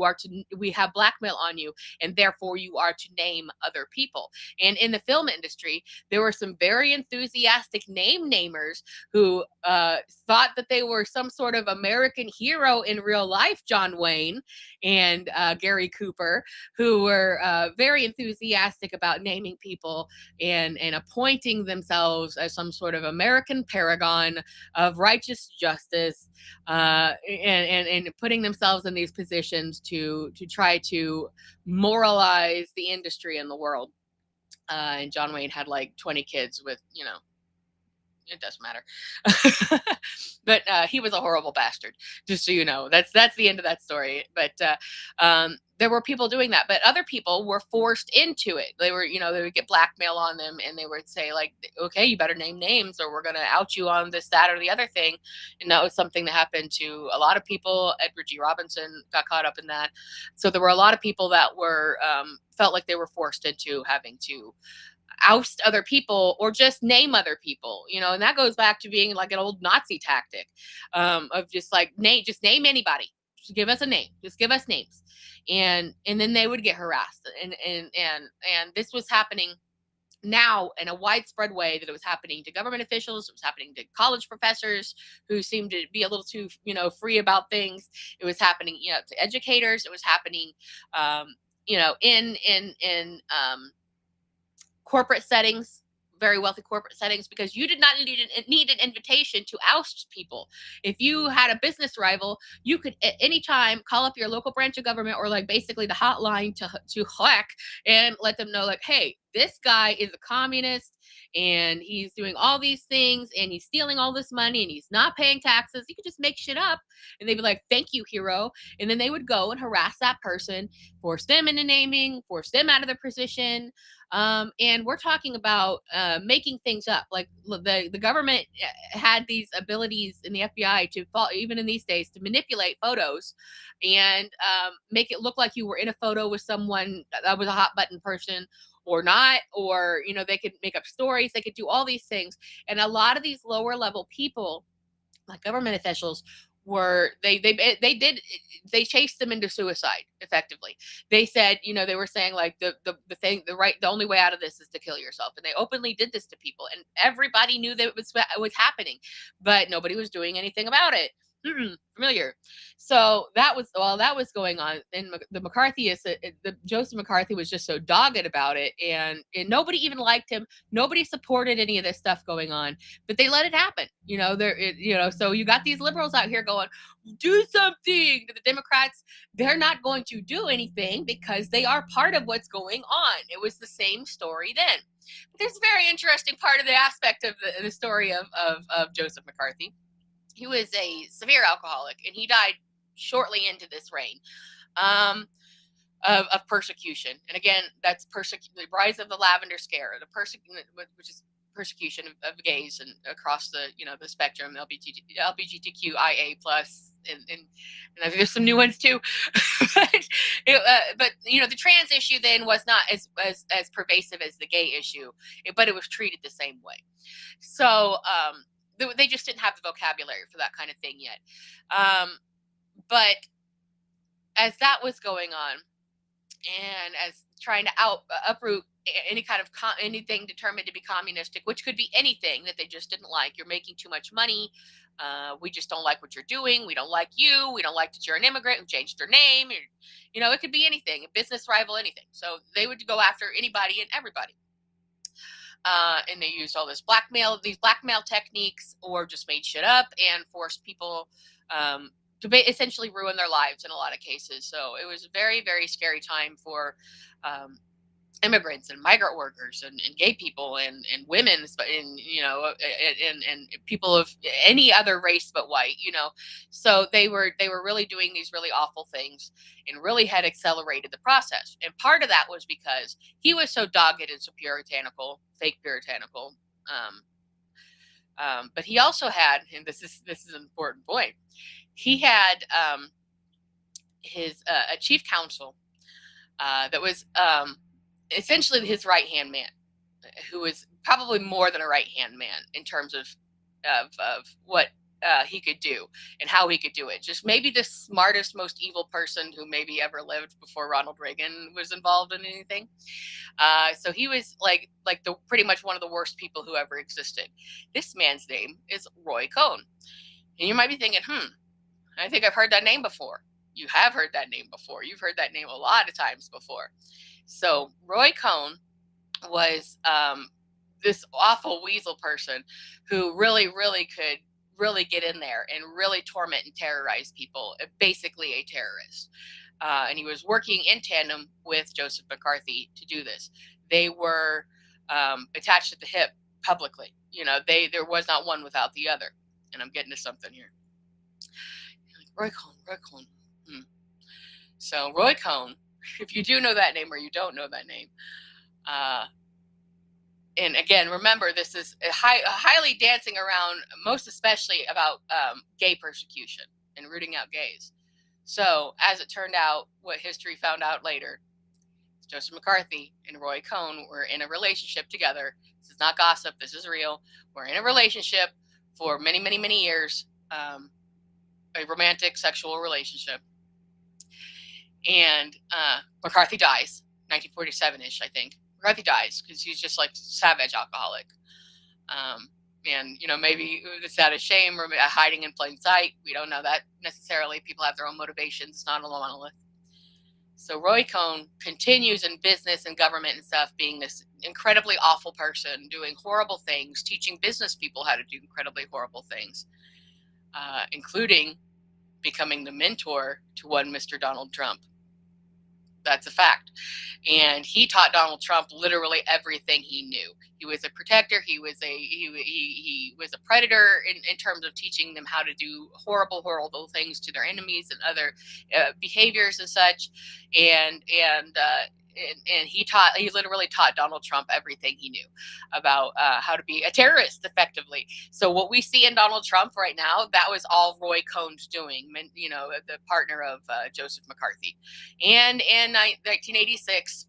we have blackmail on you and therefore you are to name other people. And in the film industry, there were some very enthusiastic namers who thought that they were some sort of American hero in real life, John Wayne and Gary Cooper, who were very enthusiastic about naming people and appointing themselves as some sort of American paragon of righteous justice, and putting themselves in these positions to try to moralize the industry in the world. And John Wayne had like 20 kids with, it doesn't matter. But he was a horrible bastard, just so you know. That's the end of that story. But there were people doing that, but other people were forced into it. They were, they would get blackmail on them and they would say like, okay, you better name names or we're going to out you on this, that, or the other thing. And that was something that happened to a lot of people. Edward G. Robinson got caught up in that. So there were a lot of people that were, felt like they were forced into having to oust other people or just name other people, and that goes back to being like an old Nazi tactic, of just like just name anybody, just give us a name, just give us names. And then they would get harassed. And this was happening now in a widespread way, that it was happening to government officials, it was happening to college professors who seemed to be a little too, free about things. It was happening, to educators. It was happening, in corporate settings, very wealthy corporate settings, because you did not need an invitation to oust people. If you had a business rival, you could at any time call up your local branch of government or like basically the hotline to hack and let them know like, hey, this guy is a communist and he's doing all these things and he's stealing all this money and he's not paying taxes. You could just make shit up and they'd be like, thank you, hero. And then they would go and harass that person, force them into naming, force them out of their position. And we're talking about making things up. Like the government had these abilities in the FBI to fall, even in these days, to manipulate photos and make it look like you were in a photo with someone that was a hot button person or not, or they could make up stories, they could do all these things. And a lot of these lower level people, like government officials, they chased them into suicide effectively. They said, they were saying like the only way out of this is to kill yourself. And they openly did this to people and everybody knew that it was happening, but nobody was doing anything about it. Familiar. So that was going on. And the McCarthyists, the Joseph McCarthy was just so dogged about it, and nobody even liked him. Nobody supported any of this stuff going on, but they let it happen. So you got these liberals out here going, do something. The Democrats, they're not going to do anything because they are part of what's going on. It was the same story then. But there's a very interesting part of the aspect of the story of Joseph McCarthy. He was a severe alcoholic, and he died shortly into this reign of persecution. And again, that's the rise of the Lavender scare, which is persecution of gays and across the the spectrum, LGBTQIA plus, and there's some new ones too. but the trans issue then was not as pervasive as the gay issue, but it was treated the same way. So they just didn't have the vocabulary for that kind of thing yet. But as that was going on, and as trying to uproot any kind of anything determined to be communistic, which could be anything that they just didn't like. You're making too much money. We just don't like what you're doing. We don't like you. We don't like that you're an immigrant who changed their name. It could be anything, a business rival, anything. So they would go after anybody and everybody. And they used all these blackmail techniques, or just made shit up and forced people to essentially ruin their lives in a lot of cases. So it was a very, very scary time for immigrants and migrant workers and gay people and women, and and people of any other race but white. So they were really doing these really awful things and really had accelerated the process. And part of that was because he was so dogged and so puritanical, fake puritanical. But he also had, and this is an important point, he had his a chief counsel that was essentially his right hand man, who was probably more than a right hand man in terms of what he could do and how he could do it. Just maybe the smartest, most evil person who maybe ever lived before Ronald Reagan was involved in anything. So he was like the pretty much one of the worst people who ever existed. This man's name is Roy Cohn, and you might be thinking, I think I've heard that name before. You have heard that name before. You've heard that name a lot of times before. So Roy Cohn was this awful weasel person who really, really could really get in there and really torment and terrorize people. Basically a terrorist. And he was working in tandem with Joseph McCarthy to do this. They were attached at the hip publicly. There was not one without the other. And I'm getting to something here. Roy Cohn. So Roy Cohn, if you do know that name or you don't know that name, and again, remember, this is highly dancing around, most especially about gay persecution and rooting out gays. So as it turned out, what history found out later, Joseph McCarthy and Roy Cohn were in a relationship together. This is not gossip. This is real. We're in a relationship for many, many, many years, a romantic sexual relationship. And McCarthy dies, 1947-ish, I think. McCarthy dies because he's just like savage alcoholic. And, maybe it's out of shame or hiding in plain sight. We don't know that necessarily. People have their own motivations. It's not a monolith. So Roy Cohn continues in business and government and stuff, being this incredibly awful person, doing horrible things, teaching business people how to do incredibly horrible things, including becoming the mentor to one Mr. Donald Trump. That's a fact. And he taught Donald Trump literally everything he knew. He was a protector. He was a predator in terms of teaching them how to do horrible, horrible things to their enemies and other behaviors and such. And he literally taught Donald Trump everything he knew about how to be a terrorist effectively. So what we see in Donald Trump right now, that was all Roy Cohn's doing, the partner of Joseph McCarthy. And in 1986,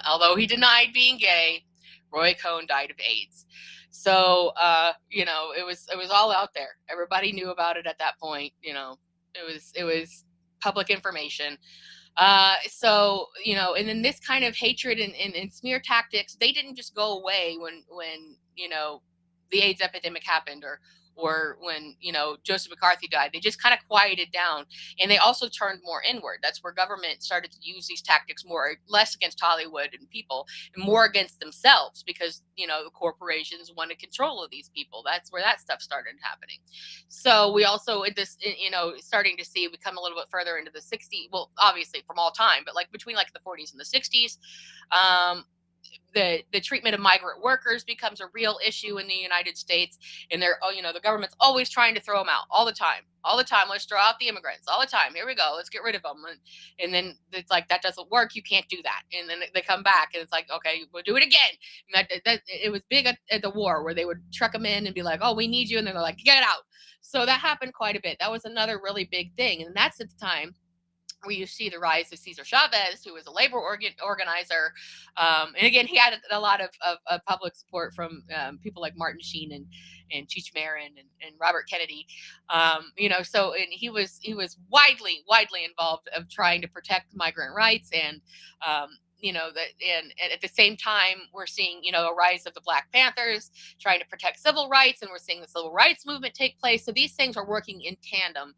although he denied being gay, Roy Cohn died of AIDS. So, it was all out there. Everybody knew about it at that point. It was public information. And then this kind of hatred and smear tactics, they didn't just go away when the AIDS epidemic happened or when, Joseph McCarthy died. They just kind of quieted down, and they also turned more inward. That's where government started to use these tactics less against Hollywood and people and more against themselves, because, the corporations wanted control of these people. That's where that stuff started happening. So we also, starting to see, we come a little bit further into the 60s, well, obviously from all time, but like between like the 40s and the 60s, the treatment of migrant workers becomes a real issue in the United States. And the government's always trying to throw them out all the time. Let's throw out the immigrants all the time. Here we go. Let's get rid of them. And then it's like, that doesn't work. You can't do that. And then they come back and it's like, okay, we'll do it again. And that it was big at the war, where they would truck them in and be like, oh, we need you. And then they're like, get out. So that happened quite a bit. That was another really big thing. And that's at the time where you see the rise of Cesar Chavez, who was a labor organizer. And again, he had a lot of public support from people like Martin Sheen and Cheech Marin and Robert Kennedy. And he was widely involved of trying to protect migrant rights. And and at the same time, we're seeing, a rise of the Black Panthers trying to protect civil rights, and we're seeing the civil rights movement take place. So these things are working in tandem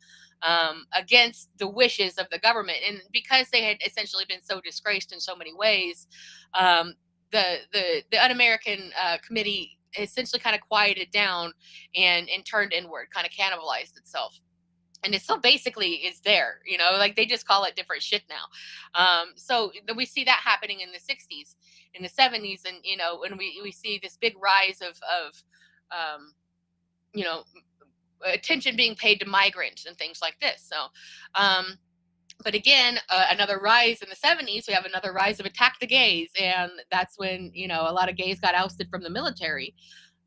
against the wishes of the government. And because they had essentially been so disgraced in so many ways, the Un-American Committee essentially kind of quieted down and turned inward, kind of cannibalized itself. and it still basically is there, like they just call it different shit now. So we see that happening in the 60s, in the 70s, and when we see this big rise of um, you know attention being paid to migrants and things like this. So but again, another rise in the 70s, we have another rise of attack the gays, and that's when a lot of gays got ousted from the military.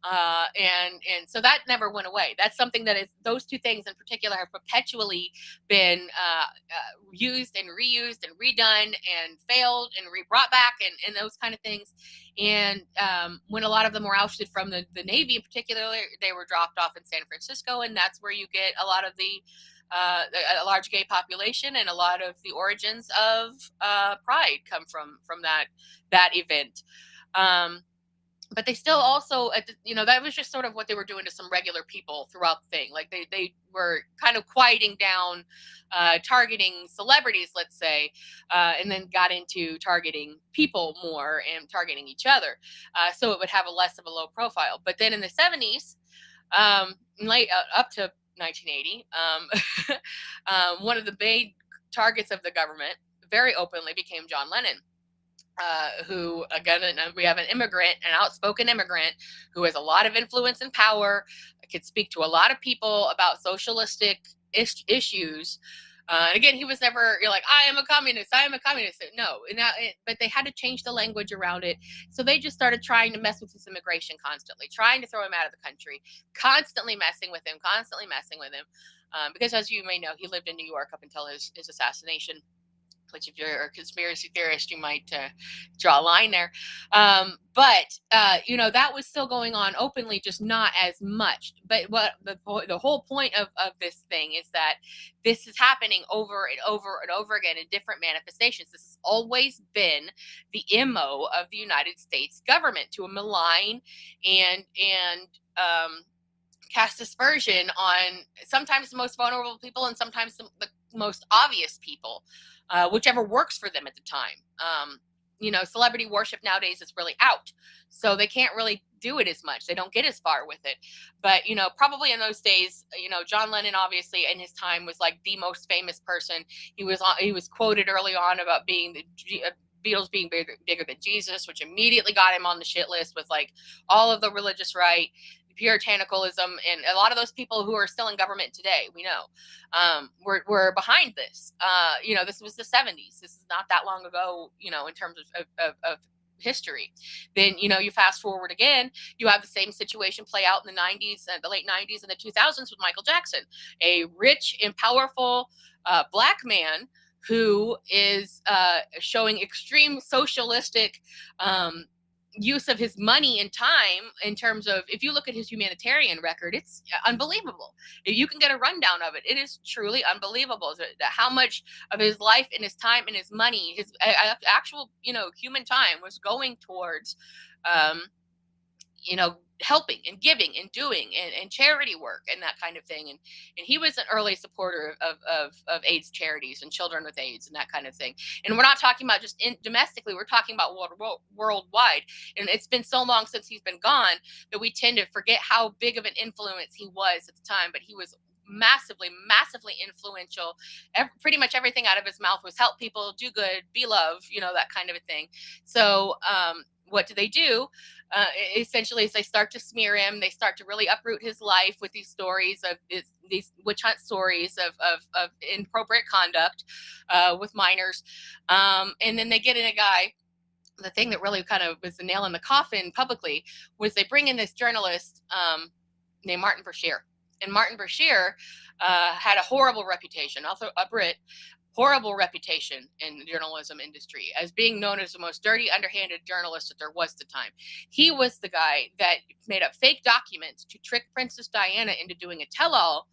And so that never went away. That's something that is, those two things in particular have perpetually been used and reused and redone and failed and brought back, and those kind of things. And when a lot of them were ousted from the Navy in particular, they were dropped off in San Francisco, and that's where you get a lot of a large gay population, and a lot of the origins of pride come from that event. But they still also, that was just sort of what they were doing to some regular people throughout the thing. Like they were kind of quieting down, targeting celebrities, let's say, and then got into targeting people more and targeting each other. So it would have a less of a low profile. But then in the 70s, up to 1980, one of the big targets of the government very openly became John Lennon. Who, again, we have an outspoken immigrant who has a lot of influence and power, could speak to a lot of people about socialistic issues. And again, he was never, like, I am a communist. No, but they had to change the language around it. So they just started trying to mess with his immigration constantly, trying to throw him out of the country, constantly messing with him. Because as you may know, he lived in New York up until his assassination, which if you're a conspiracy theorist, you might draw a line there. But that was still going on openly, just not as much. But what the whole point of this thing is that this is happening over and over and over again in different manifestations. This has always been the MO of the United States government, to malign and cast aspersion on sometimes the most vulnerable people and sometimes the most obvious people, whichever works for them at the time. Celebrity worship nowadays is really out, so they can't really do it as much. They don't get as far with it. But, probably in those days, John Lennon, obviously, in his time was like the most famous person. He was quoted early on about being the Beatles being bigger than Jesus, which immediately got him on the shit list with like all of the religious right, puritanicalism, and a lot of those people who are still in government today, we know, were behind this. This was the 70s. This is not that long ago, in terms of history. Then, you fast forward again, you have the same situation play out in the 90s, the late 90s and the 2000s with Michael Jackson, a rich and powerful black man who is showing extreme socialistic use of his money and time, in terms of, if you look at his humanitarian record, it's unbelievable. If you can get a rundown of it, it is truly unbelievable how much of his life and his time and his money, his actual human time, was going towards helping and giving and doing and charity work and that kind of thing. And he was an early supporter of AIDS charities and children with AIDS and that kind of thing. And we're not talking about just domestically, we're talking about worldwide. And it's been so long since he's been gone that we tend to forget how big of an influence he was at the time. But he was massively influential. Pretty much everything out of his mouth was help people, do good, be love, that kind of a thing. So what do? Essentially, is they start to smear him. They start to really uproot his life with these stories of these witch hunt stories of inappropriate conduct with minors. And then they get in a guy. The thing that really kind of was the nail in the coffin publicly was they bring in this journalist named Martin Bashir. And Martin Bashir had a horrible reputation, also a Brit, horrible reputation in the journalism industry as being known as the most dirty, underhanded journalist that there was at the time. He was the guy that made up fake documents to trick Princess Diana into doing a tell-all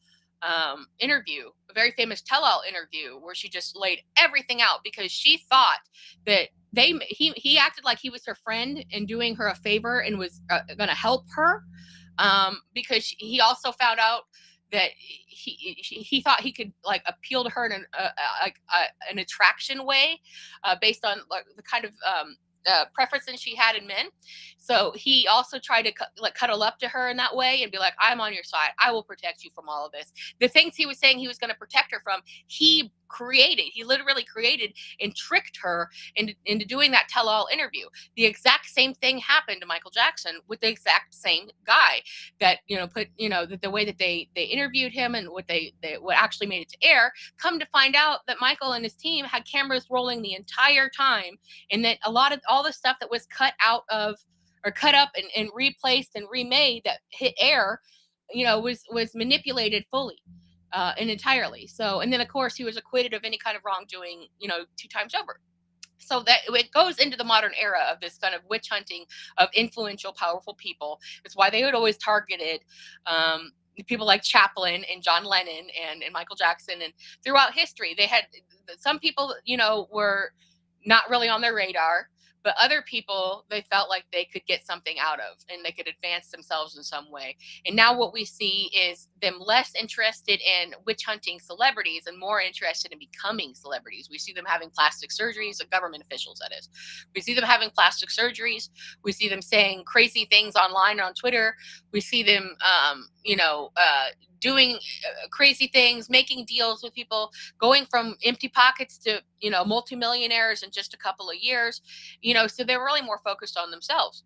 interview, a very famous tell-all interview, where she just laid everything out because she thought that he acted like he was her friend and doing her a favor and was going to help her, because he also found out that he thought he could like appeal to her in an attraction way, based on like the kind of preferences she had in men. So he also tried to cuddle up to her in that way and be like, I'm on your side. I will protect you from all of this. The things he was saying he was going to protect her from, he literally created and tricked her into doing that tell-all interview. The exact same thing happened to Michael Jackson with the exact same guy that, the way that they interviewed him and what actually made it to air. Come to find out that Michael and his team had cameras rolling the entire time, and that a lot of all the stuff that was cut out of or cut up and replaced and remade that hit air, was manipulated fully and entirely. So, and then of course he was acquitted of any kind of wrongdoing, 2 times over. So that it goes into the modern era of this kind of witch hunting of influential, powerful people. It's why they had always targeted people like Chaplin and John Lennon and Michael Jackson. And throughout history, they had some people, were not really on their radar, but other people they felt like they could get something out of and they could advance themselves in some way. And now what we see is them less interested in witch hunting celebrities and more interested in becoming celebrities. We see them having plastic surgeries, government officials, that is. We see them having plastic surgeries. We see them saying crazy things online on Twitter. We see them, doing crazy things, making deals with people, going from empty pockets to, multimillionaires in just a couple of years, so they're really more focused on themselves.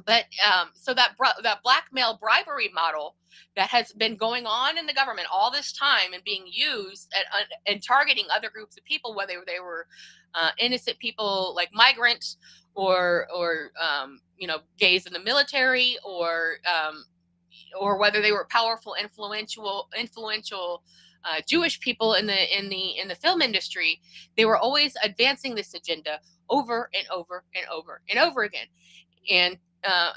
But so that blackmail bribery model that has been going on in the government all this time and being used and targeting other groups of people, whether they were innocent people like migrants or gays in the military or whether they were powerful, influential Jewish people in the film industry, they were always advancing this agenda over and over and over and over again, and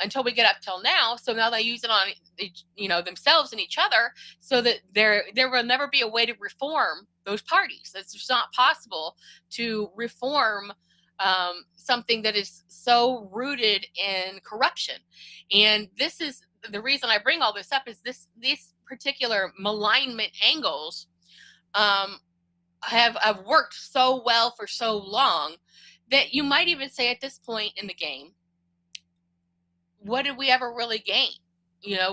until we get up till now. So now they use it on themselves and each other, so that there will never be a way to reform those parties. It's just not possible to reform something that is so rooted in corruption. And this is the reason I bring all this up, is these particular malignment angles have worked so well for so long that you might even say at this point in the game, what did we ever really gain?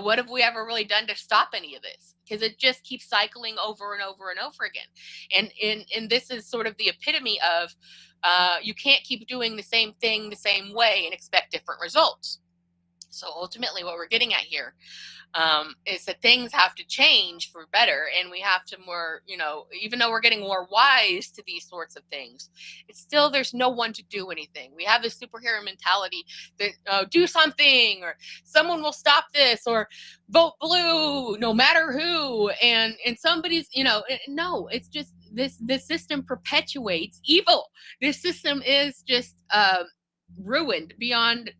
What have we ever really done to stop any of this? Because it just keeps cycling over and over and over again. And this is sort of the epitome of you can't keep doing the same thing the same way and expect different results. So ultimately what we're getting at here is that things have to change for better, and we have to more, even though we're getting more wise to these sorts of things, it's still, there's no one to do anything. We have this superhero mentality that do something, or someone will stop this, or vote blue no matter who, and somebody's, no, it's just this system perpetuates evil. This system is just ruined beyond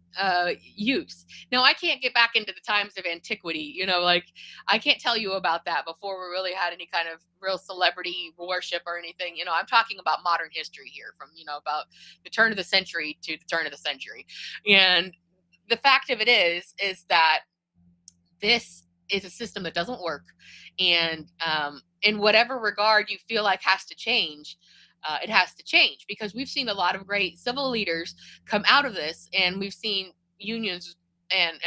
use. Now, I can't get back into the times of antiquity, I can't tell you about that before we really had any kind of real celebrity worship or anything. I'm talking about modern history here, from about the turn of the century to the turn of the century. And the fact of it is that this is a system that doesn't work, and in whatever regard you feel like has to change, it has to change, because we've seen a lot of great civil leaders come out of this, and we've seen unions and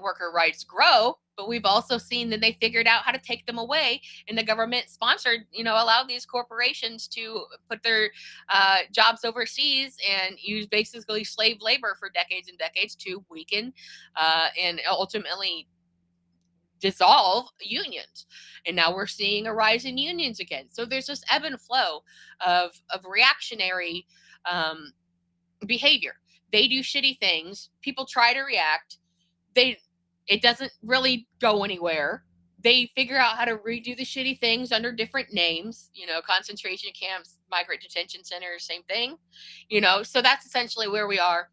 worker rights grow, but we've also seen that they figured out how to take them away, and the government sponsored, allowed these corporations to put their jobs overseas and use basically slave labor for decades and decades to weaken and ultimately dissolve unions. And now we're seeing a rise in unions again. So there's this ebb and flow of reactionary behavior. They do shitty things. People try to react. It doesn't really go anywhere. They figure out how to redo the shitty things under different names, concentration camps, migrant detention centers, same thing, so that's essentially where we are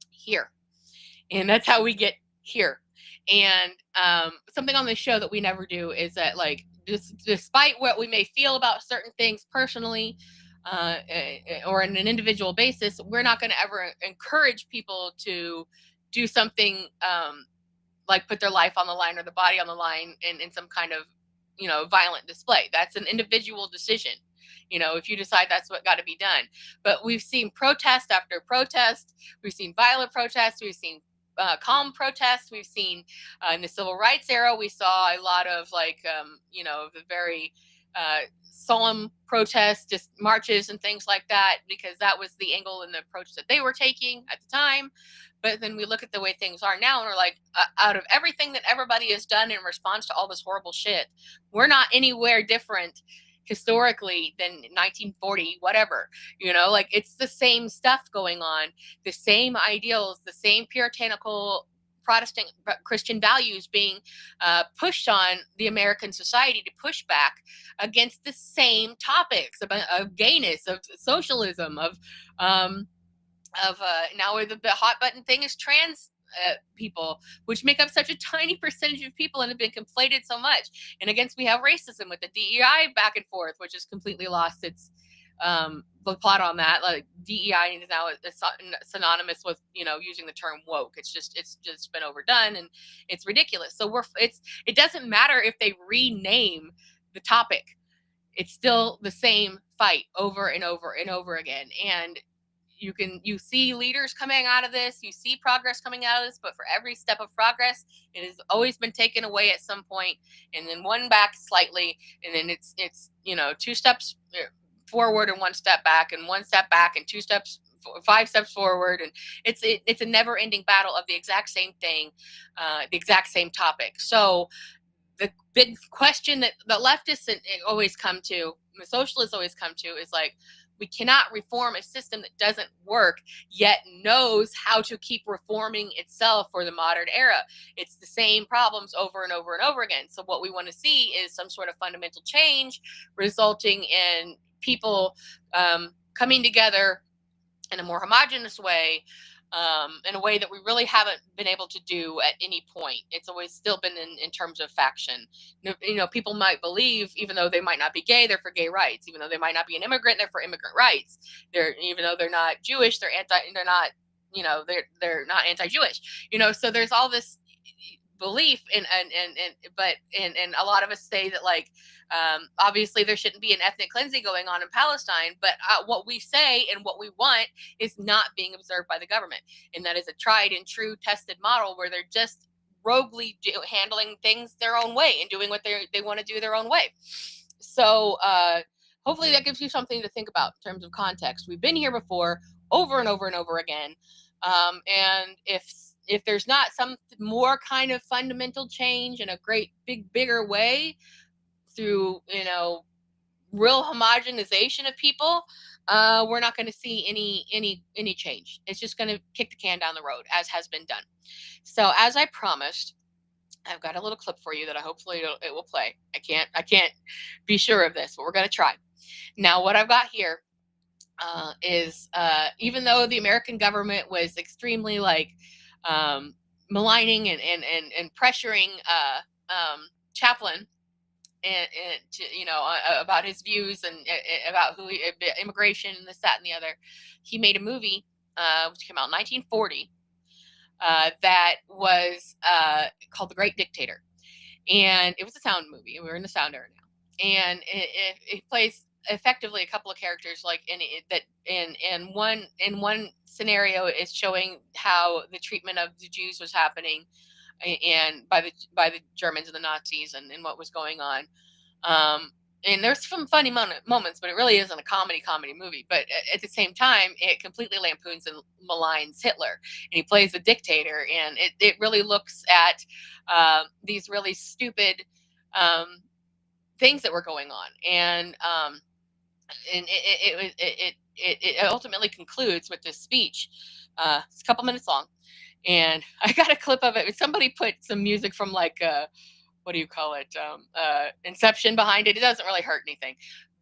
here. And that's how we get here. And something on this show that we never do is that, like, despite what we may feel about certain things personally or on an individual basis, we're not going to ever encourage people to do something like put their life on the line or the body on the line in some kind of, violent display. That's an individual decision. if you decide that's what got to be done. But we've seen protest after protest. We've seen violent protests. We've seen calm protests. We've seen in the civil rights era, we saw a lot of the very solemn protests, just marches and things like that, because that was the angle and the approach that they were taking at the time. But then we look at the way things are now, and we're like, out of everything that everybody has done in response to all this horrible shit, we're not anywhere different historically than 1940, whatever. It's the same stuff going on, the same ideals, the same puritanical Protestant Christian values being pushed on the American society to push back against the same topics of gayness, of socialism, of now where the hot button thing is trans people, which make up such a tiny percentage of people and have been conflated so much. And against, we have racism with the DEI back and forth, which has completely lost its the plot on that. Like, DEI is now synonymous with using the term woke. It's just been overdone, and it's ridiculous. So it doesn't matter if they rename the topic, it's still the same fight over and over and over again. And you see leaders coming out of this, you see progress coming out of this, but for every step of progress, it has always been taken away at some point, and then one back slightly, and then it's 2 steps forward and 1 step back, and 1 step back and 5 steps forward, and it's a never-ending battle of the exact same thing, the exact same topic. So the big question that the leftists always come to, the socialists always come to, is like, we cannot reform a system that doesn't work, yet knows how to keep reforming itself for the modern era. It's the same problems over and over and over again. So what we want to see is some sort of fundamental change, resulting in people coming together in a more homogenous way, in a way that we really haven't been able to do at any point. It's always still been in terms of faction. People might believe, even though they might not be gay, they're for gay rights. Even though they might not be an immigrant, they're for immigrant rights. Even though they're not Jewish, they're not anti-Jewish. So there's all this belief but a lot of us say that, like, obviously there shouldn't be an ethnic cleansing going on in Palestine, but what we say and what we want is not being observed by the government, and that is a tried and true tested model where they're just roguely handling things their own way and doing what they want to do their own way. So hopefully that gives you something to think about in terms of context. We've been here before, over and over and over again, and if there's not some more kind of fundamental change in a great bigger way through, real homogenization of people, we're not going to see any change. It's just going to kick the can down the road, as has been done. So as I promised, I've got a little clip for you that hopefully it will play. I can't be sure of this, but we're going to try. Now, what I've got here is even though the American government was extremely maligning and pressuring Chaplin and about his views and about immigration and this, that, and the other, he made a movie which came out in 1940 that was called The Great Dictator, and it was a sound movie. We're in the sound era now, and it plays effectively a couple of characters, like in one scenario is showing how the treatment of the Jews was happening and by the Germans and the Nazis and what was going on, and there's some funny moments, but it really isn't a comedy movie. But at the same time, it completely lampoons and maligns Hitler, and he plays a dictator, and it really looks at these really stupid things that were going on, and it ultimately concludes with this speech. It's a couple minutes long, and I got a clip of it. Somebody put some music from what do you call it? Inception behind it. It doesn't really hurt anything,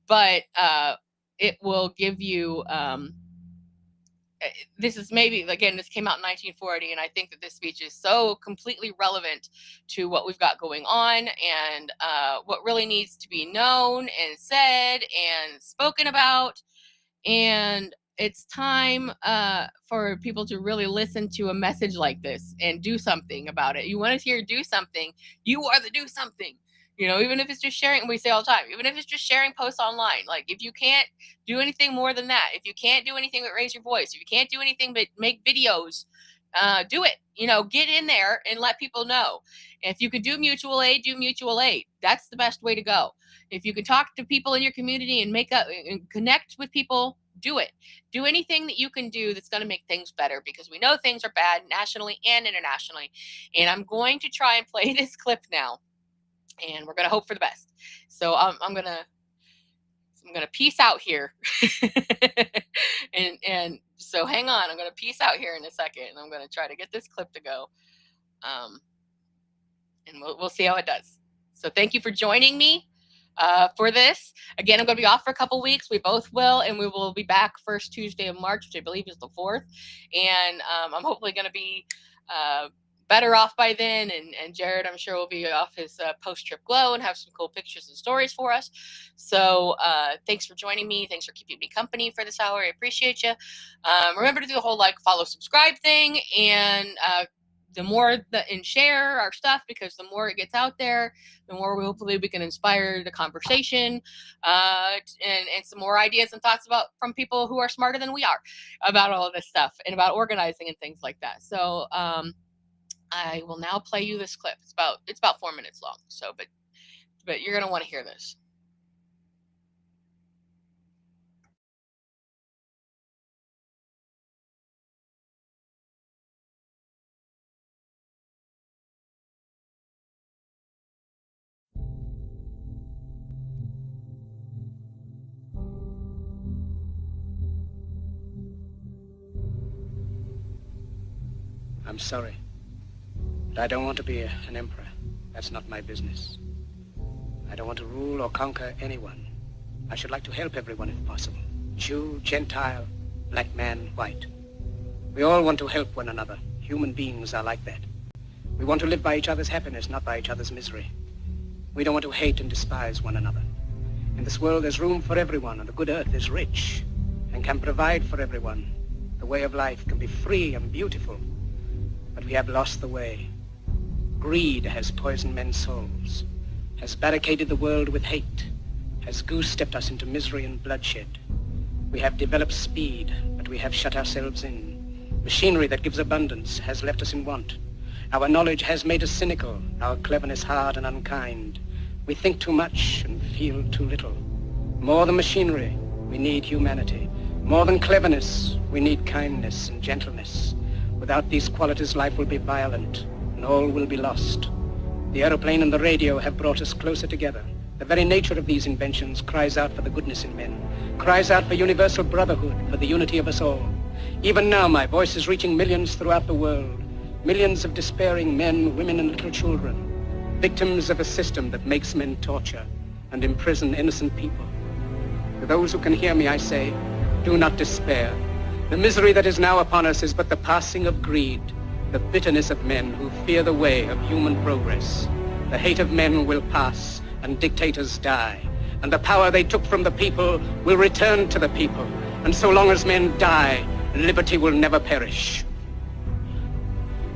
but it will give you. This is maybe, again, this came out in 1940, and I think that this speech is so completely relevant to what we've got going on and what really needs to be known and said and spoken about. And it's time for people to really listen to a message like this and do something about it. You want to hear do something, you are the do something. Even if it's just sharing, we say all the time, even if it's just sharing posts online, like if you can't do anything more than that, if you can't do anything but raise your voice, if you can't do anything but make videos, do it. Get in there and let people know. If you could do mutual aid, do mutual aid. That's the best way to go. If you can talk to people in your community and make up and connect with people, do it. Do anything that you can do that's going to make things better, because we know things are bad nationally and internationally. And I'm going to try and play this clip now, and we're going to hope for the best. So I'm going to peace out here. and so hang on, I'm going to peace out here in a second, and I'm going to try to get this clip to go. And we'll see how it does. So thank you for joining me for this. Again, I'm going to be off for a couple weeks. We both will, and we will be back first Tuesday of March, which I believe is the 4th. And I'm hopefully going to be better off by then, and Jared, I'm sure, will be off his post-trip glow and have some cool pictures and stories for us. So thanks for joining me. Thanks for keeping me company for this hour. I appreciate you. Remember to do the whole follow, subscribe thing, and the more and share our stuff, because the more it gets out there, the more hopefully we can inspire the conversation and some more ideas and thoughts from people who are smarter than we are about all of this stuff and about organizing and things like that. So I will now play you this clip. It's about 4 minutes long. So, but you're gonna want to hear this. I'm sorry, but I don't want to be an emperor. That's not my business. I don't want to rule or conquer anyone. I should like to help everyone if possible. Jew, Gentile, black man, white. We all want to help one another. Human beings are like that. We want to live by each other's happiness, not by each other's misery. We don't want to hate and despise one another. In this world there's room for everyone, and the good earth is rich and can provide for everyone. The way of life can be free and beautiful, but we have lost the way. Greed has poisoned men's souls, has barricaded the world with hate, has goose-stepped us into misery and bloodshed. We have developed speed, but we have shut ourselves in. Machinery that gives abundance has left us in want. Our knowledge has made us cynical, our cleverness hard and unkind. We think too much and feel too little. More than machinery, we need humanity. More than cleverness, we need kindness and gentleness. Without these qualities, life will be violent, and all will be lost. The aeroplane and the radio have brought us closer together. The very nature of these inventions cries out for the goodness in men, cries out for universal brotherhood, for the unity of us all. Even now, my voice is reaching millions throughout the world, millions of despairing men, women, and little children, victims of a system that makes men torture and imprison innocent people. To those who can hear me, I say, do not despair. The misery that is now upon us is but the passing of greed, the bitterness of men who fear the way of human progress. The hate of men will pass, and dictators die, and the power they took from the people will return to the people. And so long as men die, liberty will never perish.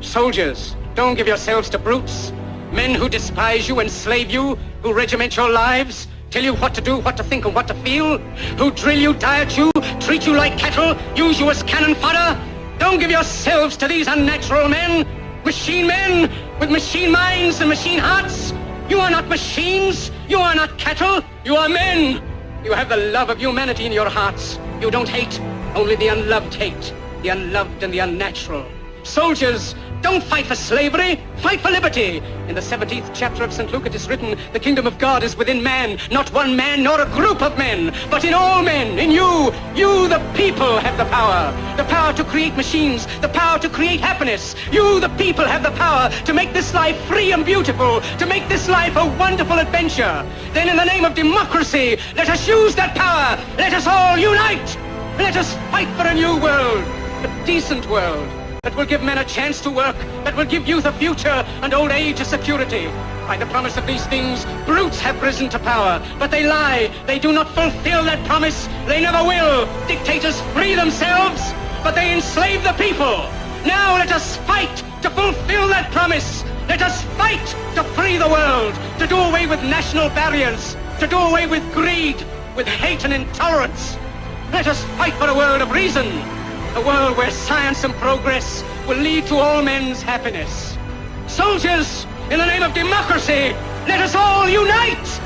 Soldiers, don't give yourselves to brutes, men who despise you, enslave you, who regiment your lives, tell you what to do, what to think, and what to feel, who drill you, diet you, treat you like cattle, use you as cannon fodder. Don't give yourselves to these unnatural men with machine minds and machine hearts. You are not machines, you are not cattle, you are men. You have the love of humanity in your hearts. You don't hate, only the unloved hate, the unloved and the unnatural. Soldiers, don't fight for slavery, fight for liberty. In the 17th chapter of St. Luke it is written, the kingdom of God is within man, not one man nor a group of men, but in all men, in you. You, the people, have the power to create machines, the power to create happiness. You, the people, have the power to make this life free and beautiful, to make this life a wonderful adventure. Then in the name of democracy, let us use that power. Let us all unite. Let us fight for a new world, a decent world, that will give men a chance to work, that will give youth a future and old age a security. By the promise of these things, brutes have risen to power, but they lie. They do not fulfill that promise. They never will. Dictators free themselves, but they enslave the people. Now let us fight to fulfill that promise. Let us fight to free the world, to do away with national barriers, to do away with greed, with hate and intolerance. Let us fight for a world of reason, a world where science and progress will lead to all men's happiness. Soldiers, in the name of democracy, let us all unite!